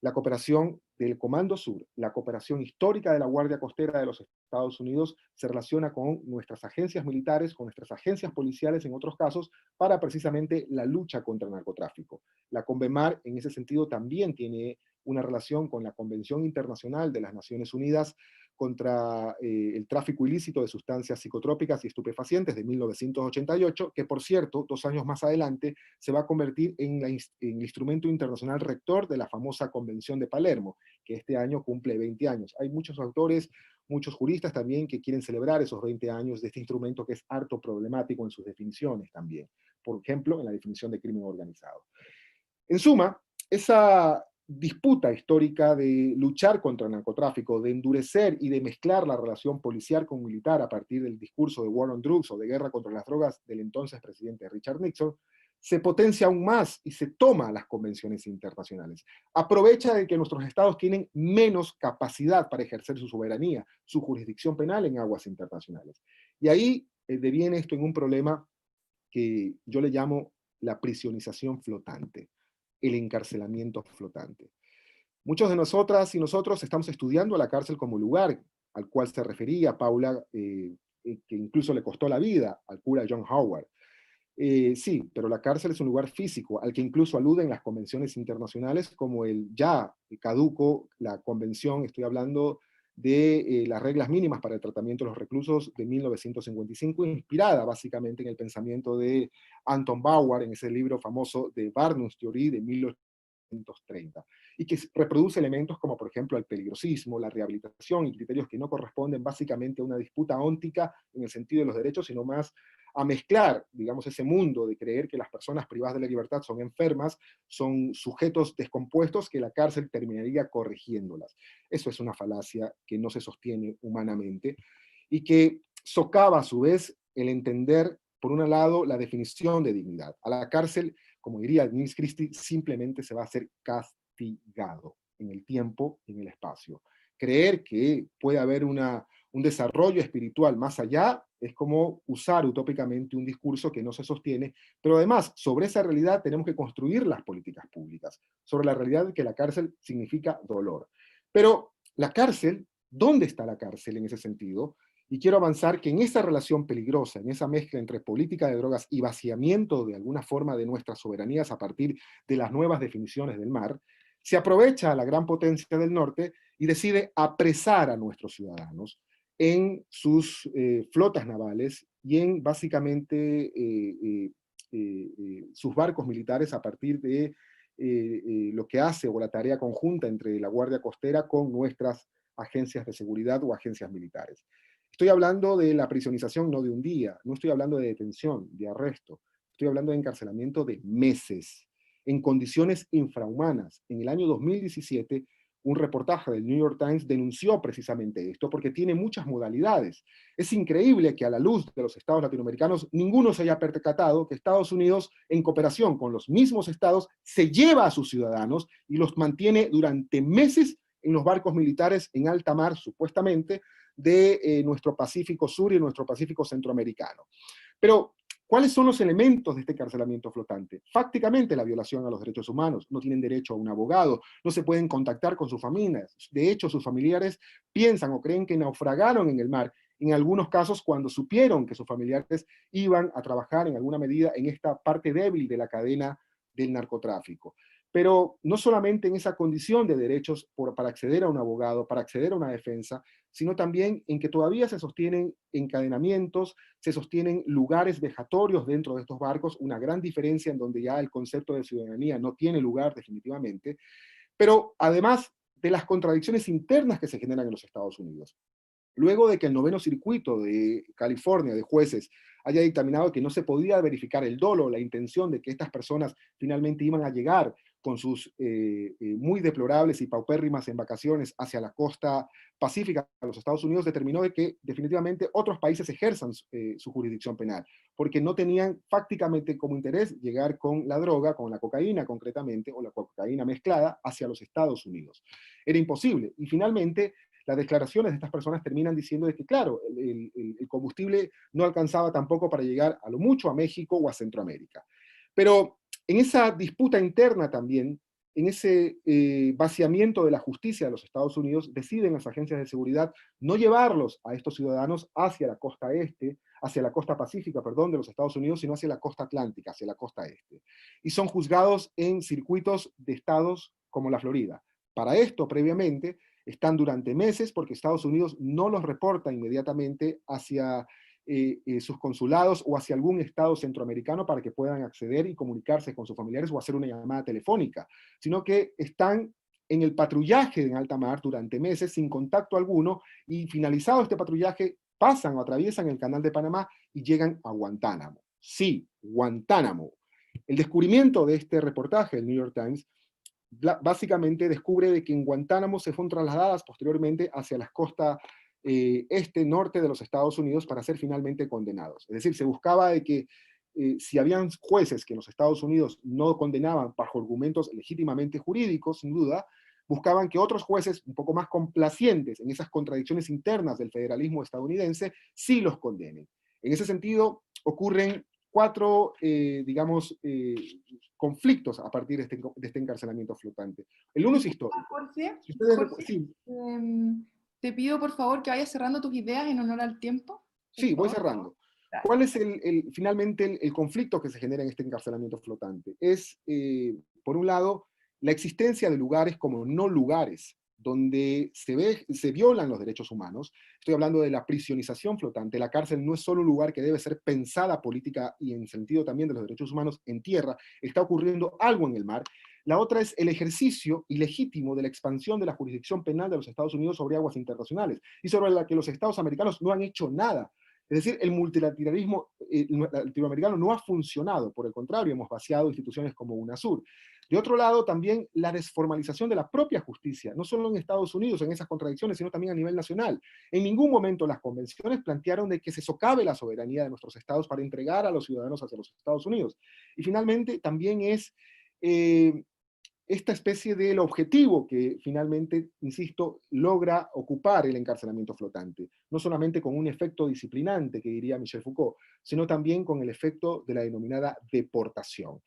La cooperación del Comando Sur, la cooperación histórica de la Guardia Costera de los Estados Unidos se relaciona con nuestras agencias militares, con nuestras agencias policiales en otros casos, para precisamente la lucha contra el narcotráfico. La CONVEMAR en ese sentido también tiene una relación con la Convención Internacional de las Naciones Unidas contra el tráfico ilícito de sustancias psicotrópicas y estupefacientes de 1988, que por cierto, 2 años más adelante, se va a convertir en el instrumento internacional rector de la famosa Convención de Palermo, que este año cumple 20 años. Hay muchos autores, muchos juristas también que quieren celebrar esos 20 años de este instrumento, que es harto problemático en sus definiciones también. Por ejemplo, en la definición de crimen organizado. En suma, esa disputa histórica de luchar contra el narcotráfico, de endurecer y de mezclar la relación policial con militar a partir del discurso de War on Drugs o de guerra contra las drogas del entonces presidente Richard Nixon, se potencia aún más y se toma las convenciones internacionales. Aprovecha de que nuestros estados tienen menos capacidad para ejercer su soberanía, su jurisdicción penal en aguas internacionales. Y ahí deviene esto en un problema que yo le llamo la prisionización flotante, el encarcelamiento flotante. Muchos de nosotras y nosotros estamos estudiando la cárcel como lugar al cual se refería Paula, que incluso le costó la vida al cura John Howard. Sí, pero la cárcel es un lugar físico al que incluso aluden las convenciones internacionales como el ya caduco, la convención, estoy hablando de las reglas mínimas para el tratamiento de los reclusos de 1955, inspirada básicamente en el pensamiento de Anton Bauer, en ese libro famoso de Barnum's Theory de 1830, y que reproduce elementos como por ejemplo el peligrosismo, la rehabilitación y criterios que no corresponden básicamente a una disputa óntica en el sentido de los derechos, sino más a mezclar, digamos, ese mundo de creer que las personas privadas de la libertad son enfermas, son sujetos descompuestos, que la cárcel terminaría corrigiéndolas. Eso es una falacia que no se sostiene humanamente y que socava a su vez el entender, por un lado, la definición de dignidad. A la cárcel, como diría Nils Christie, simplemente se va a ser castigado en el tiempo y en el espacio. Creer que puede haber un desarrollo espiritual más allá es como usar utópicamente un discurso que no se sostiene, pero además sobre esa realidad tenemos que construir las políticas públicas, sobre la realidad de que la cárcel significa dolor. Pero la cárcel, ¿dónde está la cárcel en ese sentido? Y quiero avanzar que en esa relación peligrosa, en esa mezcla entre política de drogas y vaciamiento de alguna forma de nuestras soberanías a partir de las nuevas definiciones del mar, se aprovecha la gran potencia del norte y decide apresar a nuestros ciudadanos en sus flotas navales y en básicamente sus barcos militares a partir de lo que hace o la tarea conjunta entre la Guardia Costera con nuestras agencias de seguridad o agencias militares. Estoy hablando de la prisionización no de un día, no estoy hablando de detención, de arresto, estoy hablando de encarcelamiento de meses, en condiciones infrahumanas. En el año 2017, un reportaje del New York Times denunció precisamente esto, porque tiene muchas modalidades. Es increíble que a la luz de los estados latinoamericanos, ninguno se haya percatado que Estados Unidos, en cooperación con los mismos estados, se lleva a sus ciudadanos y los mantiene durante meses en los barcos militares en alta mar, supuestamente, de nuestro Pacífico Sur y nuestro Pacífico Centroamericano. Pero, ¿cuáles son los elementos de este encarcelamiento flotante? Fácticamente la violación a los derechos humanos. No tienen derecho a un abogado, no se pueden contactar con sus familias. De hecho, sus familiares piensan o creen que naufragaron en el mar, en algunos casos cuando supieron que sus familiares iban a trabajar en alguna medida en esta parte débil de la cadena del narcotráfico. Pero no solamente en esa condición de derechos para acceder a un abogado, para acceder a una defensa, sino también en que todavía se sostienen encadenamientos, se sostienen lugares vejatorios dentro de estos barcos, una gran diferencia en donde ya el concepto de ciudadanía no tiene lugar definitivamente, pero además de las contradicciones internas que se generan en los Estados Unidos. Luego de que el noveno circuito de California, de jueces, haya dictaminado que no se podía verificar el dolo, la intención de que estas personas finalmente iban a llegar con sus muy deplorables y paupérrimas en vacaciones hacia la costa pacífica de los Estados Unidos, determinó de que definitivamente otros países ejerzan su jurisdicción penal, porque no tenían prácticamente como interés llegar con la droga, con la cocaína concretamente, o la cocaína mezclada, hacia los Estados Unidos. Era imposible. Y finalmente, las declaraciones de estas personas terminan diciendo de que, claro, el combustible no alcanzaba tampoco para llegar a lo mucho a México o a Centroamérica. Pero en esa disputa interna también, en ese vaciamiento de la justicia de los Estados Unidos, deciden las agencias de seguridad no llevarlos a estos ciudadanos hacia la costa este, hacia la costa pacífica, perdón, de los Estados Unidos, sino hacia la costa atlántica, hacia la costa este. Y son juzgados en circuitos de estados como la Florida. Para esto, previamente, están durante meses porque Estados Unidos no los reporta inmediatamente hacia sus consulados o hacia algún estado centroamericano para que puedan acceder y comunicarse con sus familiares o hacer una llamada telefónica, sino que están en el patrullaje en alta mar durante meses sin contacto alguno y finalizado este patrullaje pasan o atraviesan el canal de Panamá y llegan a Guantánamo. Sí, Guantánamo. El descubrimiento de este reportaje del New York Times básicamente descubre de que en Guantánamo se fueron trasladadas posteriormente hacia las costas norte de los Estados Unidos para ser finalmente condenados. Es decir, se buscaba de que si habían jueces que en los Estados Unidos no condenaban bajo argumentos legítimamente jurídicos, sin duda, buscaban que otros jueces un poco más complacientes en esas contradicciones internas del federalismo estadounidense sí los condenen. En ese sentido, ocurren 4, conflictos a partir de este encarcelamiento flotante. El uno es histórico. Jorge, Si ustedes, Jorge, sí, te pido por favor que vayas cerrando tus ideas en honor al tiempo. sí, voy favor. cerrando. Dale. ¿Cuál es finalmente el conflicto que se genera en este encarcelamiento flotante? Es, por un lado, la existencia de lugares como no lugares, donde se violan los derechos humanos. Estoy hablando de la prisionización flotante. La cárcel no es solo un lugar que debe ser pensada política y en sentido también de los derechos humanos en tierra. Está ocurriendo algo en el mar. La otra es el ejercicio ilegítimo de la expansión de la jurisdicción penal de los Estados Unidos sobre aguas internacionales y sobre la que los Estados americanos no han hecho nada. Es decir, el multilateralismo latinoamericano no ha funcionado, por el contrario, hemos vaciado instituciones como UNASUR. De otro lado, también la desformalización de la propia justicia, no solo en Estados Unidos, en esas contradicciones, sino también a nivel nacional. En ningún momento las convenciones plantearon de que se socave la soberanía de nuestros estados para entregar a los ciudadanos hacia los Estados Unidos. Y finalmente, también es esta especie del objetivo que finalmente, insisto, logra ocupar el encarcelamiento flotante, no solamente con un efecto disciplinante, que diría Michel Foucault, sino también con el efecto de la denominada deportación.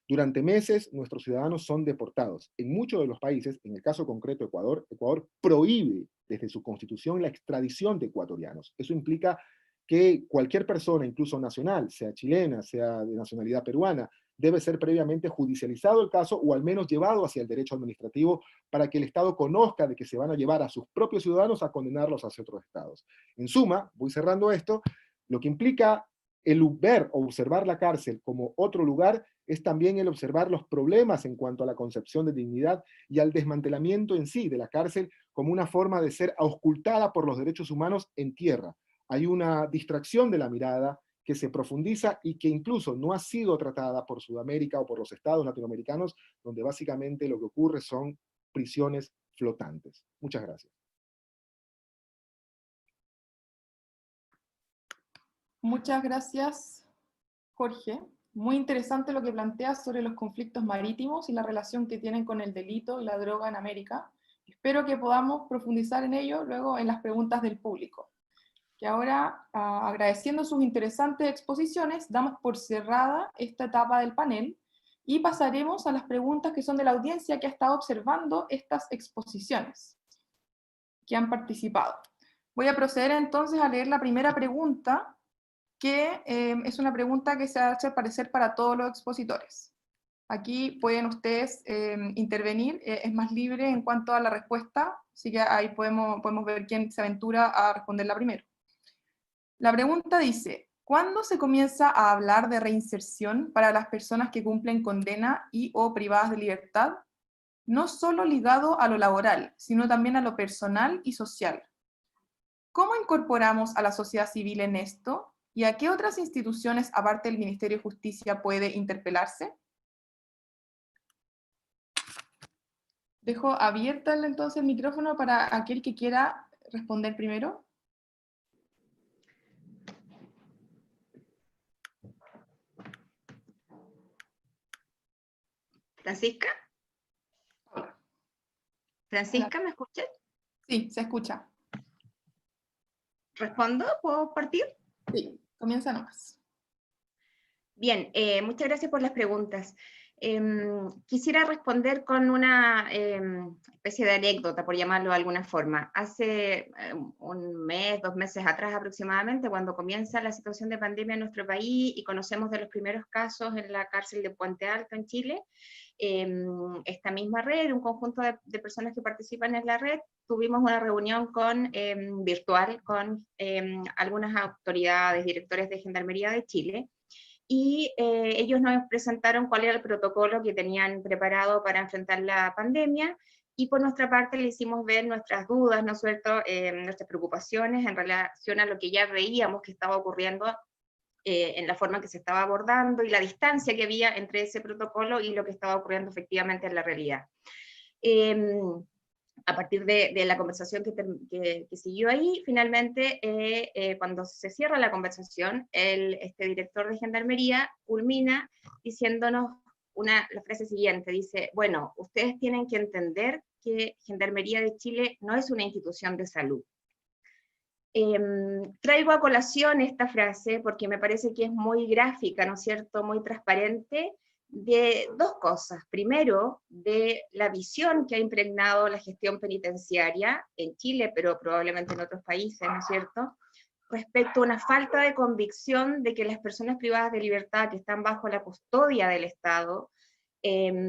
Durante meses, nuestros ciudadanos son deportados. En muchos de los países, en el caso concreto Ecuador, Ecuador prohíbe desde su constitución la extradición de ecuatorianos. Eso implica que cualquier persona, incluso nacional, sea chilena, sea de nacionalidad peruana, debe ser previamente judicializado el caso o al menos llevado hacia el derecho administrativo para que el Estado conozca de que se van a llevar a sus propios ciudadanos a condenarlos hacia otros estados. En suma, voy cerrando esto, lo que implica el ver o observar la cárcel como otro lugar es también el observar los problemas en cuanto a la concepción de dignidad y al desmantelamiento en sí de la cárcel como una forma de ser auscultada por los derechos humanos en tierra. Hay una distracción de la mirada que se profundiza y que incluso no ha sido tratada por Sudamérica o por los estados latinoamericanos, donde básicamente lo que ocurre son prisiones flotantes. Muchas gracias. Muchas gracias, Jorge. Muy interesante lo que planteas sobre los conflictos marítimos y la relación que tienen con el delito y la droga en América. Espero que podamos profundizar en ello luego en las preguntas del público. Que ahora, agradeciendo sus interesantes exposiciones, damos por cerrada esta etapa del panel y pasaremos a las preguntas que son de la audiencia que ha estado observando estas exposiciones, que han participado. Voy a proceder entonces a leer la primera pregunta, que es una pregunta que se ha hecho parecer para todos los expositores. Aquí pueden ustedes intervenir, es más libre en cuanto a la respuesta, así que ahí podemos ver quién se aventura a responderla primero. La pregunta dice, ¿cuándo se comienza a hablar de reinserción para las personas que cumplen condena y o privadas de libertad? no solo ligado a lo laboral, sino también a lo personal y social. ¿Cómo incorporamos a la sociedad civil en esto? ¿Y a qué otras instituciones, aparte del Ministerio de Justicia, puede interpelarse? Dejo abierto entonces el micrófono para aquel que quiera responder primero. ¿Francisca? ¿Francisca, me escuchas? Sí, se escucha. ¿Respondo? ¿Puedo partir? Sí, comienza nomás. Bien, muchas gracias por las preguntas. Quisiera responder con una especie de anécdota, por llamarlo de alguna forma. Hace un mes, 2 meses atrás aproximadamente, cuando comienza la situación de pandemia en nuestro país y conocemos de los primeros casos en la cárcel de Puente Alto en Chile, esta misma red, un conjunto de personas que participan en la red, tuvimos una reunión virtual con algunas autoridades, directores de Gendarmería de Chile, y ellos nos presentaron cuál era el protocolo que tenían preparado para enfrentar la pandemia, y por nuestra parte le hicimos ver nuestras dudas, ¿no es cierto?, nuestras preocupaciones en relación a lo que ya veíamos que estaba ocurriendo en la forma que se estaba abordando y la distancia que había entre ese protocolo y lo que estaba ocurriendo efectivamente en la realidad. A partir de la conversación que siguió ahí, finalmente, cuando se cierra la conversación, este director de Gendarmería culmina diciéndonos la frase siguiente, dice: bueno, ustedes tienen que entender que Gendarmería de Chile no es una institución de salud. Traigo a colación esta frase porque me parece que es muy gráfica, ¿no es cierto?, muy transparente, de 2 cosas. Primero, de la visión que ha impregnado la gestión penitenciaria en Chile, pero probablemente en otros países, ¿no es cierto?, respecto a una falta de convicción de que las personas privadas de libertad que están bajo la custodia del Estado, y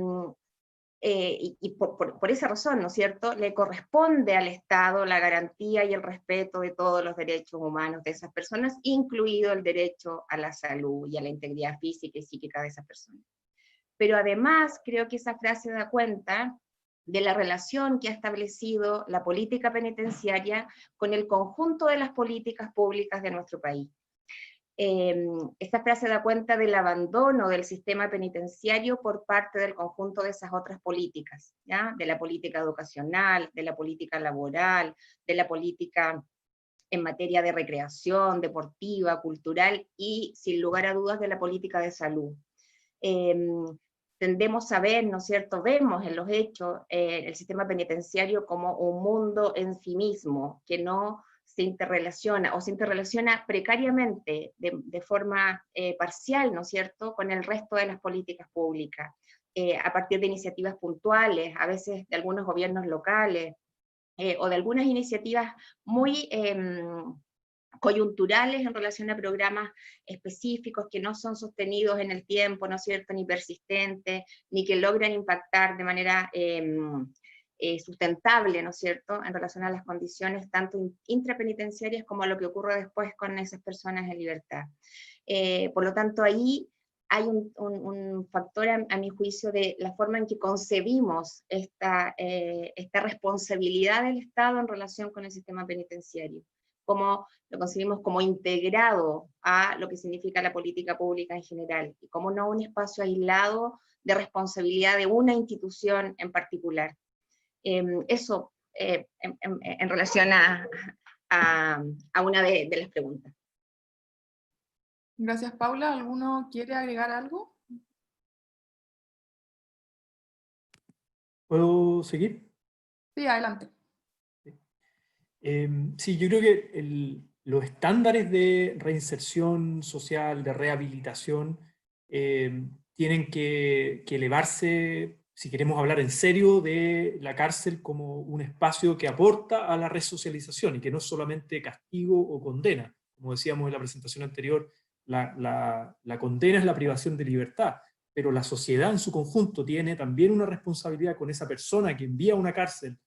por esa razón, ¿no es cierto?, le corresponde al Estado la garantía y el respeto de todos los derechos humanos de esas personas, incluido el derecho a la salud y a la integridad física y psíquica de esas personas. Pero además creo que esa frase da cuenta de la relación que ha establecido la política penitenciaria con el conjunto de las políticas públicas de nuestro país. Esta frase da cuenta del abandono del sistema penitenciario por parte del conjunto de esas otras políticas, ¿ya?, de la política educacional, de la política laboral, de la política en materia de recreación, deportiva, cultural y, sin lugar a dudas, de la política de salud. Tendemos a ver, ¿no es cierto?, vemos en los hechos el sistema penitenciario como un mundo en sí mismo, que no se interrelaciona, o se interrelaciona precariamente, de forma parcial, ¿no es cierto?, con el resto de las políticas públicas, a partir de iniciativas puntuales, a veces de algunos gobiernos locales, o de algunas iniciativas muy coyunturales en relación a programas específicos que no son sostenidos en el tiempo, ¿no es cierto?, ni persistentes, ni que logran impactar de manera sustentable, ¿no es cierto?, en relación a las condiciones tanto intrapenitenciarias como a lo que ocurre después con esas personas en libertad. Por lo tanto, ahí hay un factor, a mi juicio, de la forma en que concebimos esta responsabilidad del Estado en relación con el sistema penitenciario, cómo lo concebimos como integrado a lo que significa la política pública en general, y como no un espacio aislado de responsabilidad de una institución en particular. Eso en relación a una de las preguntas. Gracias, Paula. ¿Alguno quiere agregar algo? ¿Puedo seguir? Sí, adelante. Sí, yo creo que los estándares de reinserción social, de rehabilitación, tienen que elevarse, si queremos hablar en serio, de la cárcel como un espacio que aporta a la resocialización y que no es solamente castigo o condena. Como decíamos en la presentación anterior, la condena es la privación de libertad, pero la sociedad en su conjunto tiene también una responsabilidad con esa persona que envía a una cárcel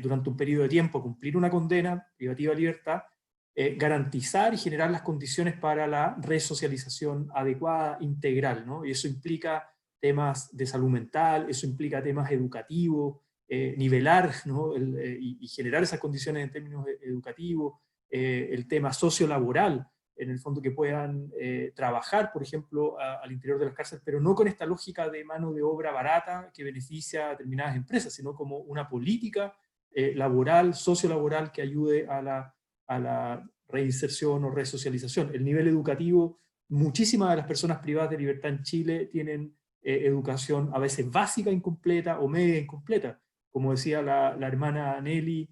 durante un periodo de tiempo a cumplir una condena privativa de libertad, garantizar y generar las condiciones para la resocialización adecuada, integral, ¿no? Y eso implica temas de salud mental, eso implica temas educativos, nivelar, ¿no? Y generar esas condiciones en términos educativos, el tema sociolaboral, en el fondo que puedan trabajar, por ejemplo, al interior de las cárceles, pero no con esta lógica de mano de obra barata que beneficia a determinadas empresas, sino como una política laboral, sociolaboral, que ayude a la reinserción o resocialización. El nivel educativo, muchísimas de las personas privadas de libertad en Chile tienen educación a veces básica incompleta o media incompleta. Como decía la hermana Nelly,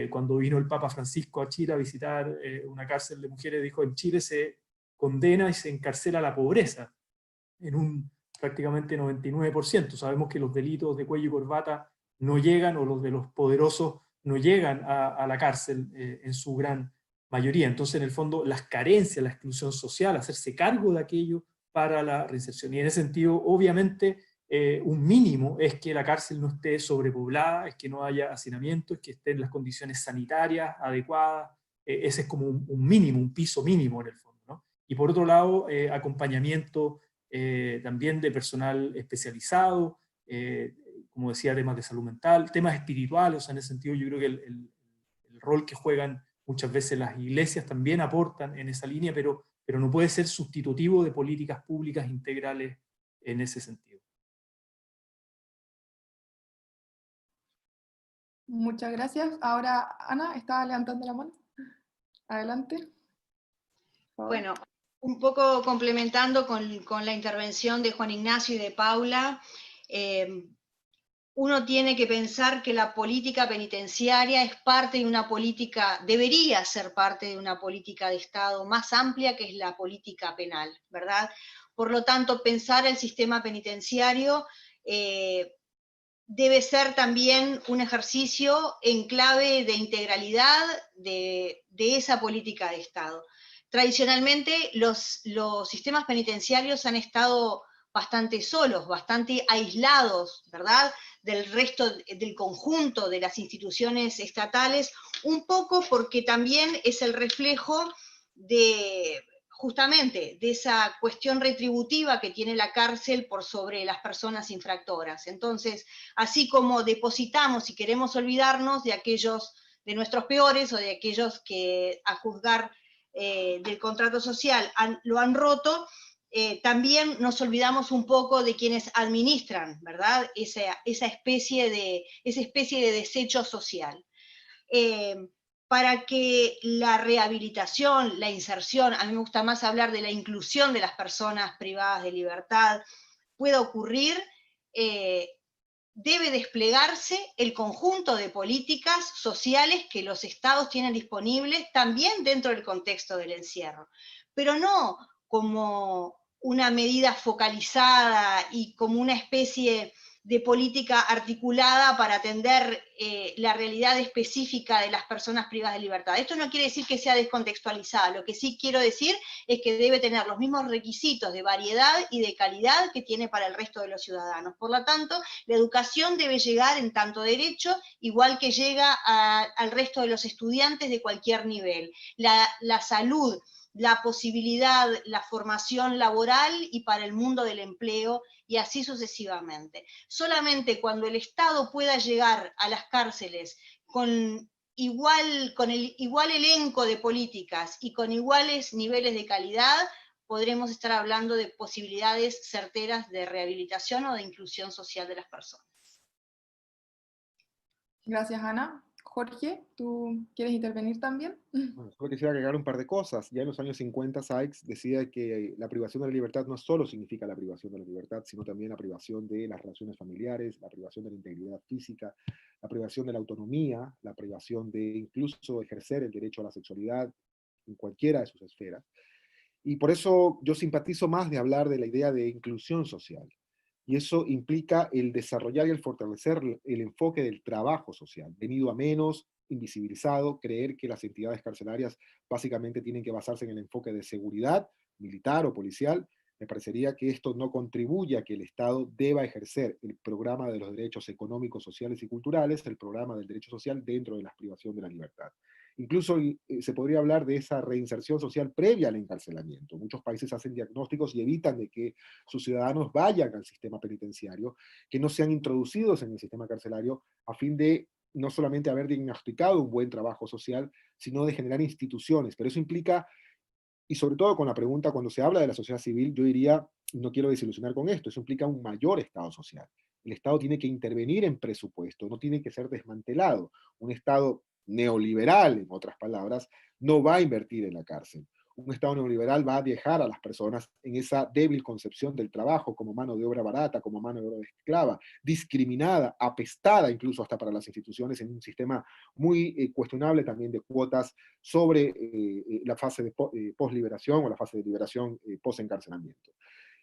cuando vino el Papa Francisco a Chile a visitar una cárcel de mujeres, dijo: en Chile se condena y se encarcela la pobreza en un prácticamente 99%. Sabemos que los delitos de cuello y corbata no llegan, o los de los poderosos no llegan a la cárcel en su gran mayoría. Entonces, en el fondo, las carencias, la exclusión social, hacerse cargo de aquello para la reinserción. Y en ese sentido, obviamente, un mínimo es que la cárcel no esté sobrepoblada, es que no haya hacinamiento, es que estén las condiciones sanitarias adecuadas. Ese es como un mínimo, un piso mínimo en el fondo, ¿no? Y por otro lado, acompañamiento también de personal especializado, como decía, temas de salud mental, temas espirituales. O sea, en ese sentido yo creo que el rol que juegan muchas veces las iglesias también aportan en esa línea, pero no puede ser sustitutivo de políticas públicas integrales en ese sentido. Muchas gracias. Ahora, Ana, estaba levantando la mano. Adelante. Por favor. Bueno, un poco complementando con la intervención de Juan Ignacio y de Paula, uno tiene que pensar que la política penitenciaria es parte de una política, debería ser parte de una política de Estado más amplia, que es la política penal, ¿verdad? Por lo tanto, pensar el sistema penitenciario debe ser también un ejercicio en clave de integralidad de esa política de Estado. Tradicionalmente, los sistemas penitenciarios han estado bastante solos, bastante aislados, ¿verdad?, del resto, del conjunto de las instituciones estatales, un poco porque también es el reflejo de, justamente, de esa cuestión retributiva que tiene la cárcel por sobre las personas infractoras. Entonces, así como depositamos y queremos olvidarnos de aquellos, de nuestros peores, o de aquellos que a juzgar del contrato social lo han roto, también nos olvidamos un poco de quienes administran, ¿verdad?, esa especie de desecho social. Para que la rehabilitación, la inserción, a mí me gusta más hablar de la inclusión de las personas privadas de libertad, pueda ocurrir, debe desplegarse el conjunto de políticas sociales que los estados tienen disponibles también dentro del contexto del encierro, pero no como una medida focalizada y como una especie de política articulada para atender la realidad específica de las personas privadas de libertad. Esto no quiere decir que sea descontextualizada, lo que sí quiero decir es que debe tener los mismos requisitos de variedad y de calidad que tiene para el resto de los ciudadanos. Por lo tanto, la educación debe llegar en tanto derecho, igual que llega al resto de los estudiantes de cualquier nivel. La salud, la posibilidad, la formación laboral y para el mundo del empleo, y así sucesivamente. Solamente cuando el Estado pueda llegar a las cárceles con el igual elenco de políticas y con iguales niveles de calidad, podremos estar hablando de posibilidades certeras de rehabilitación o de inclusión social de las personas. Gracias, Ana. Jorge, ¿tú quieres intervenir también? Bueno, solo quisiera agregar un par de cosas. Ya en los años 50, Sykes decía que la privación de la libertad no solo significa la privación de la libertad, sino también la privación de las relaciones familiares, la privación de la integridad física, la privación de la autonomía, la privación de incluso ejercer el derecho a la sexualidad en cualquiera de sus esferas. Y por eso yo simpatizo más de hablar de la idea de inclusión social. Y eso implica el desarrollar y el fortalecer el enfoque del trabajo social, venido a menos, invisibilizado, creer que las entidades carcelarias básicamente tienen que basarse en el enfoque de seguridad, militar o policial. Me parecería que esto no contribuye a que el Estado deba ejercer el programa de los derechos económicos, sociales y culturales, el programa del derecho social dentro de la privación de la libertad. Incluso se podría hablar de esa reinserción social previa al encarcelamiento. Muchos países hacen diagnósticos y evitan de que sus ciudadanos vayan al sistema penitenciario, que no sean introducidos en el sistema carcelario, a fin de no solamente haber diagnosticado un buen trabajo social, sino de generar instituciones. Pero eso implica, y sobre todo con la pregunta, cuando se habla de la sociedad civil, yo diría, no quiero desilusionar con esto, eso implica un mayor Estado social. El Estado tiene que intervenir en presupuesto, no tiene que ser desmantelado. Un Estado neoliberal, en otras palabras, no va a invertir en la cárcel. Un Estado neoliberal va a dejar a las personas en esa débil concepción del trabajo como mano de obra barata, como mano de obra esclava, discriminada, apestada incluso hasta para las instituciones, en un sistema muy cuestionable también de cuotas sobre la fase de posliberación o la fase de liberación post-encarcelamiento.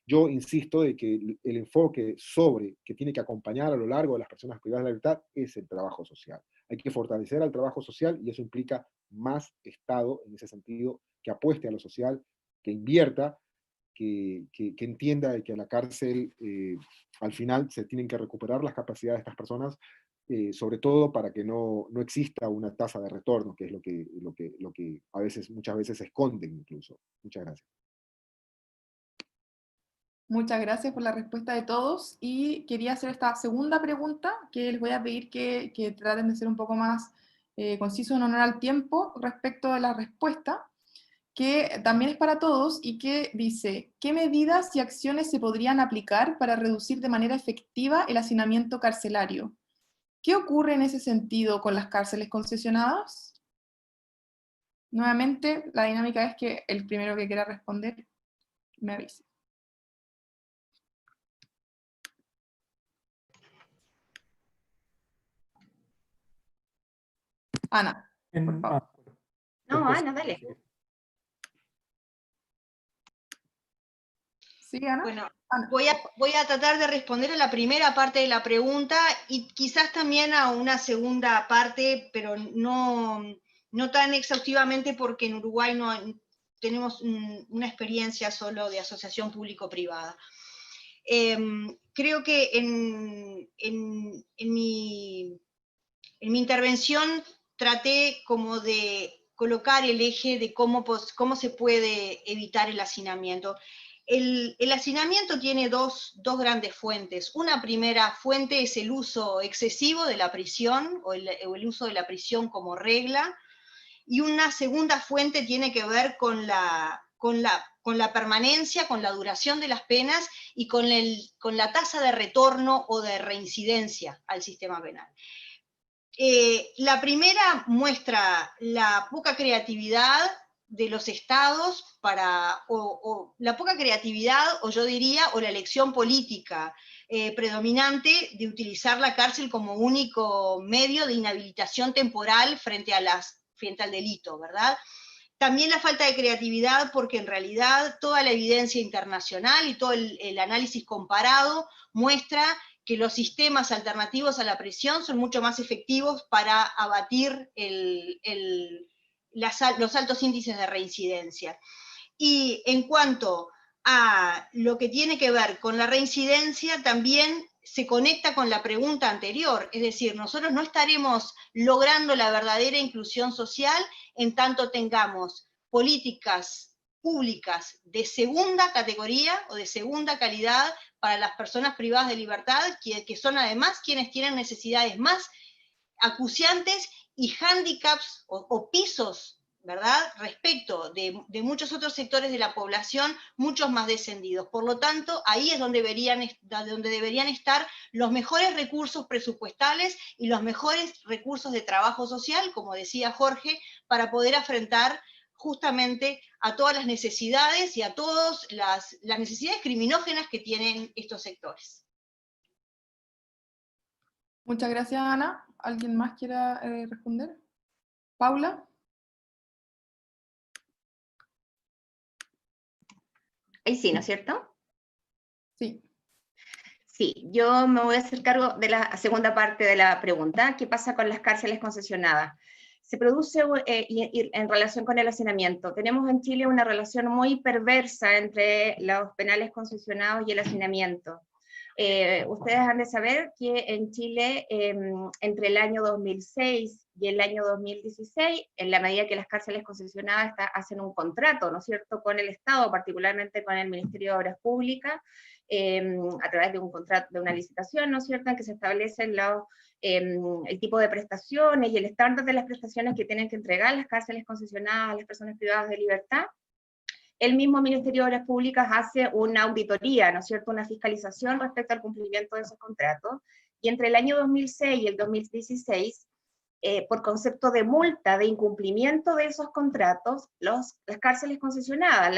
Yo insisto de que el enfoque sobre que tiene que acompañar a lo largo de las personas privadas de la libertad es el trabajo social. Hay que fortalecer al trabajo social y eso implica más Estado en ese sentido, que apueste a lo social, que invierta, que entienda de que a la cárcel al final se tienen que recuperar las capacidades de estas personas, sobre todo para que no exista una tasa de retorno, que es lo que a veces, muchas veces se esconden incluso. Muchas gracias. Muchas gracias por la respuesta de todos, y quería hacer esta segunda pregunta, que les voy a pedir que traten de ser un poco más concisos en honor al tiempo respecto de la respuesta, que también es para todos y que dice: ¿qué medidas y acciones se podrían aplicar para reducir de manera efectiva el hacinamiento carcelario? ¿Qué ocurre en ese sentido con las cárceles concesionadas? Nuevamente, la dinámica es que el primero que quiera responder me avise. Ana, por favor. No, Ana, dale. ¿Sí, Ana? Bueno, Ana. voy a tratar de responder a la primera parte de la pregunta y quizás también a una segunda parte, pero no tan exhaustivamente, porque en Uruguay no tenemos una experiencia solo de asociación público-privada. Creo que en mi intervención traté como de colocar el eje de cómo se puede evitar el hacinamiento. El hacinamiento tiene dos grandes fuentes. Una primera fuente es el uso excesivo de la prisión, o el uso de la prisión como regla, y una segunda fuente tiene que ver con la permanencia, con la duración de las penas y con la tasa de retorno o de reincidencia al sistema penal. La primera muestra la poca creatividad de los estados o la poca creatividad, o yo diría, o la elección política predominante de utilizar la cárcel como único medio de inhabilitación temporal frente al delito, ¿verdad? También la falta de creatividad, porque en realidad toda la evidencia internacional y todo el análisis comparado muestra que los sistemas alternativos a la prisión son mucho más efectivos para abatir los altos índices de reincidencia. Y en cuanto a lo que tiene que ver con la reincidencia, también se conecta con la pregunta anterior, es decir, nosotros no estaremos logrando la verdadera inclusión social en tanto tengamos políticas públicas de segunda categoría o de segunda calidad para las personas privadas de libertad, que son además quienes tienen necesidades más acuciantes y hándicaps o pisos, ¿verdad?, respecto de muchos otros sectores de la población, muchos más descendidos. Por lo tanto, ahí es donde deberían estar los mejores recursos presupuestales y los mejores recursos de trabajo social, como decía Jorge, para poder afrontar justamente a todas las necesidades y a todas las necesidades criminógenas que tienen estos sectores. Muchas gracias, Ana. ¿Alguien más quiera responder? ¿Paula? Ahí sí, ¿no es cierto? Sí. Sí, yo me voy a hacer cargo de la segunda parte de la pregunta. ¿Qué pasa con las cárceles concesionadas? Se produce en relación con el hacinamiento. Tenemos en Chile una relación muy perversa entre los penales concesionados y el hacinamiento. Ustedes han de saber que en Chile, entre el año 2006 y el año 2016, en la medida que las cárceles concesionadas hacen un contrato, ¿no es cierto?, con el Estado, particularmente con el Ministerio de Obras Públicas, a través de un contrato, de una licitación, ¿no es cierto?, en que se establecen el tipo de prestaciones y el estándar de las prestaciones que tienen que entregar las cárceles concesionadas a las personas privadas de libertad. El mismo Ministerio de Obras Públicas hace una auditoría, ¿no es cierto?, una fiscalización respecto al cumplimiento de esos contratos, y entre el año 2006 y el 2016, por concepto de multa de incumplimiento de esos contratos, las cárceles concesionadas,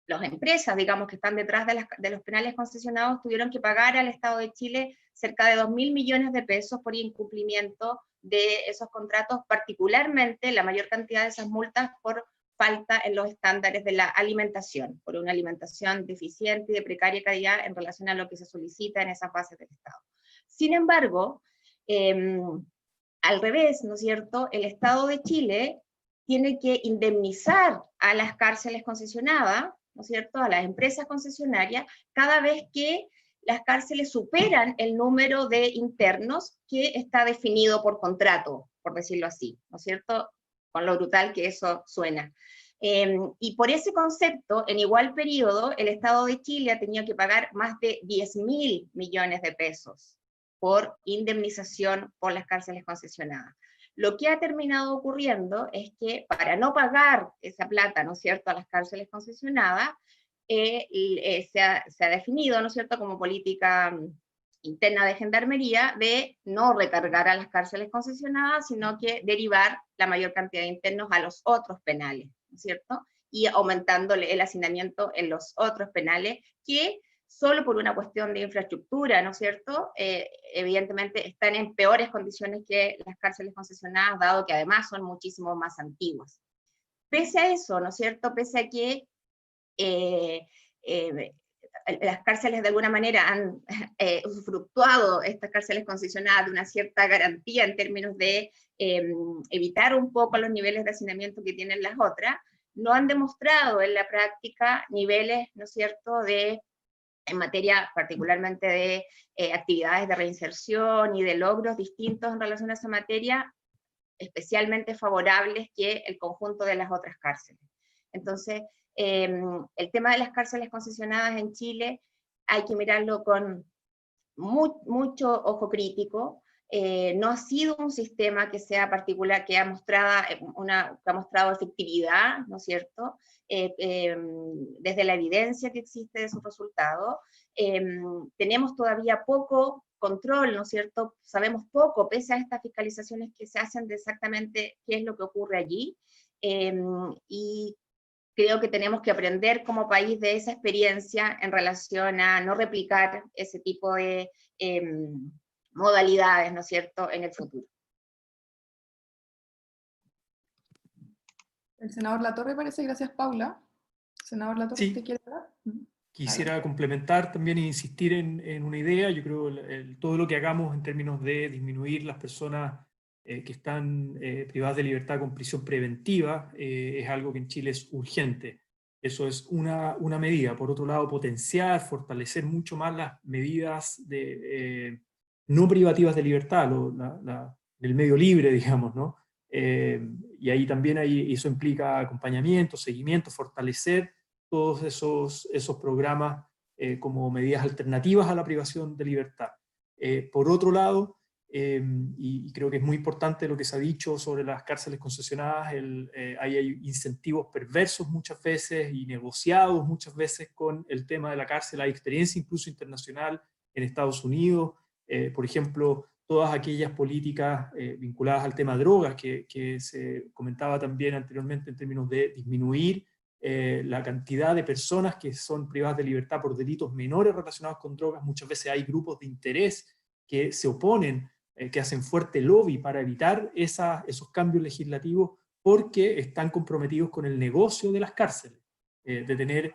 las empresas, digamos, que están detrás de los penales concesionados, tuvieron que pagar al Estado de Chile cerca de 2.000 millones de pesos por incumplimiento de esos contratos, particularmente la mayor cantidad de esas multas por falta en los estándares de la alimentación, por una alimentación deficiente y de precaria calidad en relación a lo que se solicita en esas bases del Estado. Sin embargo, al revés, ¿no es cierto?, el Estado de Chile tiene que indemnizar a las cárceles concesionadas, ¿no es cierto?, a las empresas concesionarias, cada vez que las cárceles superan el número de internos que está definido por contrato, por decirlo así, ¿no es cierto?, con lo brutal que eso suena. Y por ese concepto, en igual periodo, el Estado de Chile ha tenido que pagar más de 10.000 millones de pesos por indemnización por las cárceles concesionadas. Lo que ha terminado ocurriendo es que para no pagar esa plata, ¿no es cierto?, a las cárceles concesionadas, se ha definido, ¿no es cierto?, como política interna de Gendarmería de no recargar a las cárceles concesionadas, sino que derivar la mayor cantidad de internos a los otros penales, ¿no es cierto?, y aumentándole el hacinamiento en los otros penales, que solo por una cuestión de infraestructura, ¿no es cierto?, evidentemente están en peores condiciones que las cárceles concesionadas, dado que además son muchísimo más antiguas. Pese a eso, ¿no es cierto?, pese a que las cárceles de alguna manera han usufructuado, estas cárceles concesionadas, de una cierta garantía en términos de evitar un poco los niveles de hacinamiento que tienen las otras, no han demostrado en la práctica niveles, ¿no es cierto?, en materia particularmente de actividades de reinserción y de logros distintos en relación a esa materia, especialmente favorables que el conjunto de las otras cárceles. Entonces, el tema de las cárceles concesionadas en Chile hay que mirarlo con mucho ojo crítico. No ha sido un sistema que sea particular, que ha mostrado efectividad, ¿no es cierto?, desde la evidencia que existe de sus resultados. Tenemos todavía poco control, ¿no es cierto?, sabemos poco, pese a estas fiscalizaciones que se hacen, de exactamente qué es lo que ocurre allí, y creo que tenemos que aprender como país de esa experiencia en relación a no replicar ese tipo de modalidades, ¿no es cierto?, en el futuro. El senador Latorre parece, gracias Paula. Senador Latorre, Sí. ¿usted quiere hablar? Quisiera complementar también e insistir en una idea. Yo creo que todo lo que hagamos en términos de disminuir las personas que están privadas de libertad con prisión preventiva es algo que en Chile es urgente. Eso es una medida. Por otro lado, potenciar, fortalecer mucho más las medidas no privativas de libertad, del medio libre, digamos, ¿no? Y ahí también eso implica acompañamiento, seguimiento, fortalecer todos esos programas como medidas alternativas a la privación de libertad. Por otro lado, y creo que es muy importante lo que se ha dicho sobre las cárceles concesionadas, hay incentivos perversos muchas veces y negociados muchas veces con el tema de la cárcel. Hay experiencia incluso internacional en Estados Unidos, por ejemplo, todas aquellas políticas vinculadas al tema de drogas que se comentaba también anteriormente en términos de disminuir la cantidad de personas que son privadas de libertad por delitos menores relacionados con drogas. Muchas veces hay grupos de interés que se oponen, que hacen fuerte lobby para evitar esos cambios legislativos porque están comprometidos con el negocio de las cárceles, de tener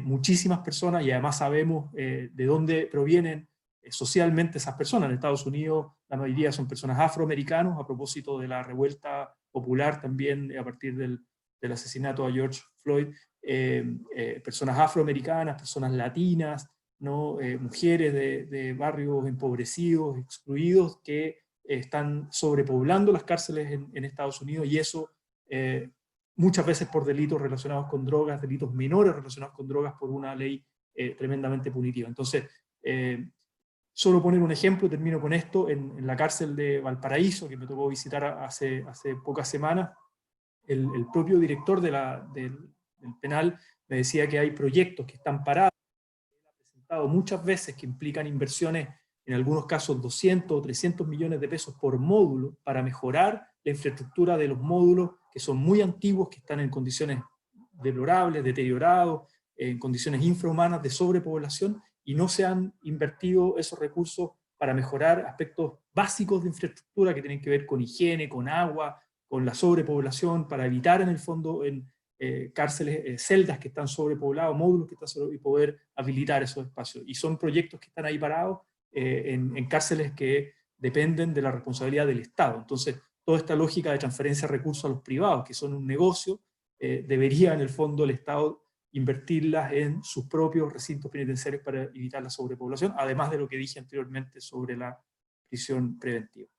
muchísimas personas, y además sabemos de dónde provienen socialmente esas personas. En Estados Unidos la mayoría son personas afroamericanos, a propósito de la revuelta popular también a partir del asesinato a George Floyd, personas afroamericanas, personas latinas, ¿no? Mujeres de barrios empobrecidos, excluidos, que están sobrepoblando las cárceles en Estados Unidos, y eso muchas veces por delitos relacionados con drogas, delitos menores relacionados con drogas, por una ley tremendamente punitiva. Entonces, solo poner un ejemplo, termino con esto, en la cárcel de Valparaíso, que me tocó visitar hace pocas semanas, el propio director del penal me decía que hay proyectos que están parados, muchas veces, que implican inversiones, en algunos casos 200 o 300 millones de pesos por módulo, para mejorar la infraestructura de los módulos, que son muy antiguos, que están en condiciones deplorables, deteriorados, en condiciones infrahumanas de sobrepoblación, y no se han invertido esos recursos para mejorar aspectos básicos de infraestructura que tienen que ver con higiene, con agua, con la sobrepoblación, para evitar en el fondo cárceles, celdas que están sobrepobladas, módulos que están sobrepoblados, y poder habilitar esos espacios. Y son proyectos que están ahí parados en cárceles que dependen de la responsabilidad del Estado. Entonces, toda esta lógica de transferencia de recursos a los privados, que son un negocio, debería en el fondo el Estado invertirlas en sus propios recintos penitenciarios para evitar la sobrepoblación, además de lo que dije anteriormente sobre la prisión preventiva.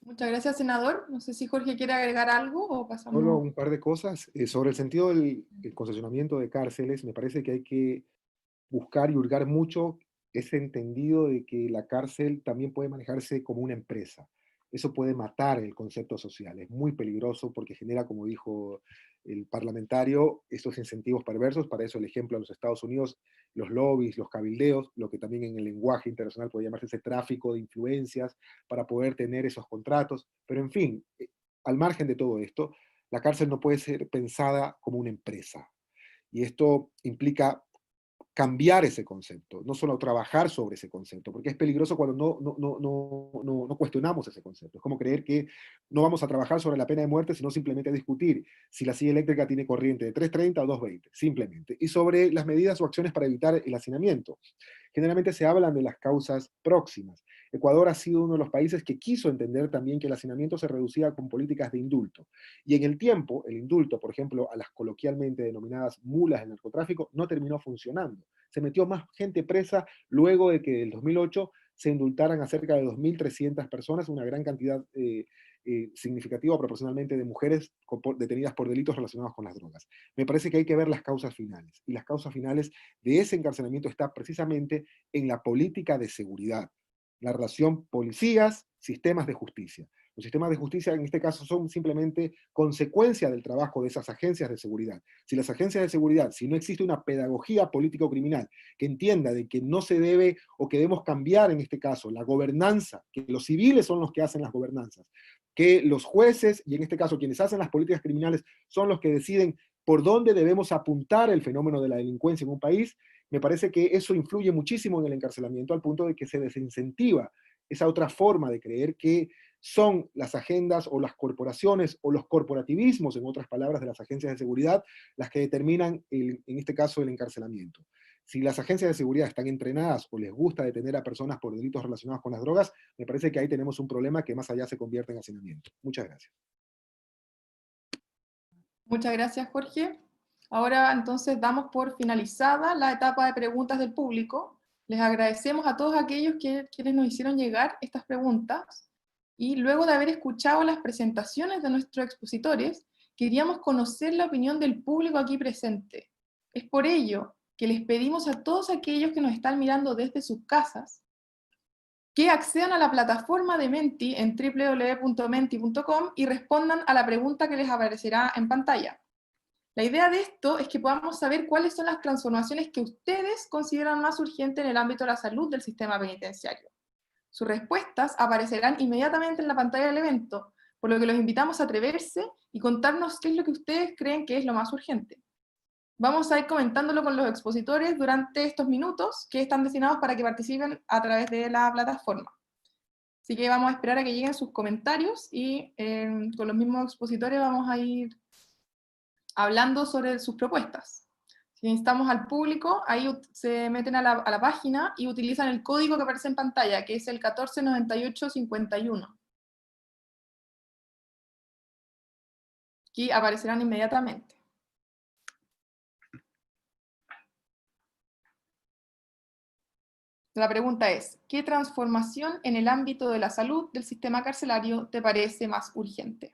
Muchas gracias, senador. No sé si Jorge quiere agregar algo o pasamos... Solo un par de cosas. Sobre el sentido del concesionamiento de cárceles, me parece que hay que buscar y hurgar mucho ese entendido de que la cárcel también puede manejarse como una empresa. Eso puede matar el concepto social. Es muy peligroso porque genera, como dijo el parlamentario, estos incentivos perversos. Para eso el ejemplo en los Estados Unidos, los lobbies, los cabildeos, lo que también en el lenguaje internacional puede llamarse ese tráfico de influencias para poder tener esos contratos. Pero en fin, al margen de todo esto, la cárcel no puede ser pensada como una empresa. Y esto implica cambiar ese concepto, no solo trabajar sobre ese concepto, porque es peligroso cuando no cuestionamos ese concepto. Es como creer que no vamos a trabajar sobre la pena de muerte, sino simplemente discutir si la silla eléctrica tiene corriente de 330 o 220, simplemente. Y sobre las medidas o acciones para evitar el hacinamiento. Generalmente se hablan de las causas próximas. Ecuador ha sido uno de los países que quiso entender también que el hacinamiento se reducía con políticas de indulto. Y en el tiempo, el indulto, por ejemplo, a las coloquialmente denominadas mulas del narcotráfico, no terminó funcionando. Se metió más gente presa luego de que en el 2008 se indultaran a cerca de 2.300 personas, una gran cantidad significativa proporcionalmente de mujeres detenidas por delitos relacionados con las drogas. Me parece que hay que ver las causas finales, y las causas finales de ese encarcelamiento está precisamente en la política de seguridad, la relación policías, sistemas de justicia. Los sistemas de justicia en este caso son simplemente consecuencia del trabajo de esas agencias de seguridad. Si las agencias de seguridad, si no existe una pedagogía político-criminal que entienda de que no se debe o que debemos cambiar en este caso la gobernanza, que los civiles son los que hacen las gobernanzas, que los jueces, y en este caso quienes hacen las políticas criminales, son los que deciden por dónde debemos apuntar el fenómeno de la delincuencia en un país, me parece que eso influye muchísimo en el encarcelamiento, al punto de que se desincentiva esa otra forma de creer que son las agendas o las corporaciones o los corporativismos, en otras palabras, de las agencias de seguridad, las que determinan, en este caso, el encarcelamiento. Si las agencias de seguridad están entrenadas o les gusta detener a personas por delitos relacionados con las drogas, me parece que ahí tenemos un problema que más allá se convierte en hacinamiento. Muchas gracias. Muchas gracias, Jorge. Ahora entonces damos por finalizada la etapa de preguntas del público. Les agradecemos a todos aquellos quienes nos hicieron llegar estas preguntas, y luego de haber escuchado las presentaciones de nuestros expositores, queríamos conocer la opinión del público aquí presente. Es por ello que les pedimos a todos aquellos que nos están mirando desde sus casas que accedan a la plataforma de Menti en www.menti.com y respondan a la pregunta que les aparecerá en pantalla. La idea de esto es que podamos saber cuáles son las transformaciones que ustedes consideran más urgentes en el ámbito de la salud del sistema penitenciario. Sus respuestas aparecerán inmediatamente en la pantalla del evento, por lo que los invitamos a atreverse y contarnos qué es lo que ustedes creen que es lo más urgente. Vamos a ir comentándolo con los expositores durante estos minutos que están destinados para que participen a través de la plataforma. Así que vamos a esperar a que lleguen sus comentarios y con los mismos expositores vamos a ir hablando sobre sus propuestas. Si instamos al público, ahí se meten a la página y utilizan el código que aparece en pantalla, que es el 149851. Aquí aparecerán inmediatamente. La pregunta es, ¿qué transformación en el ámbito de la salud del sistema carcelario te parece más urgente?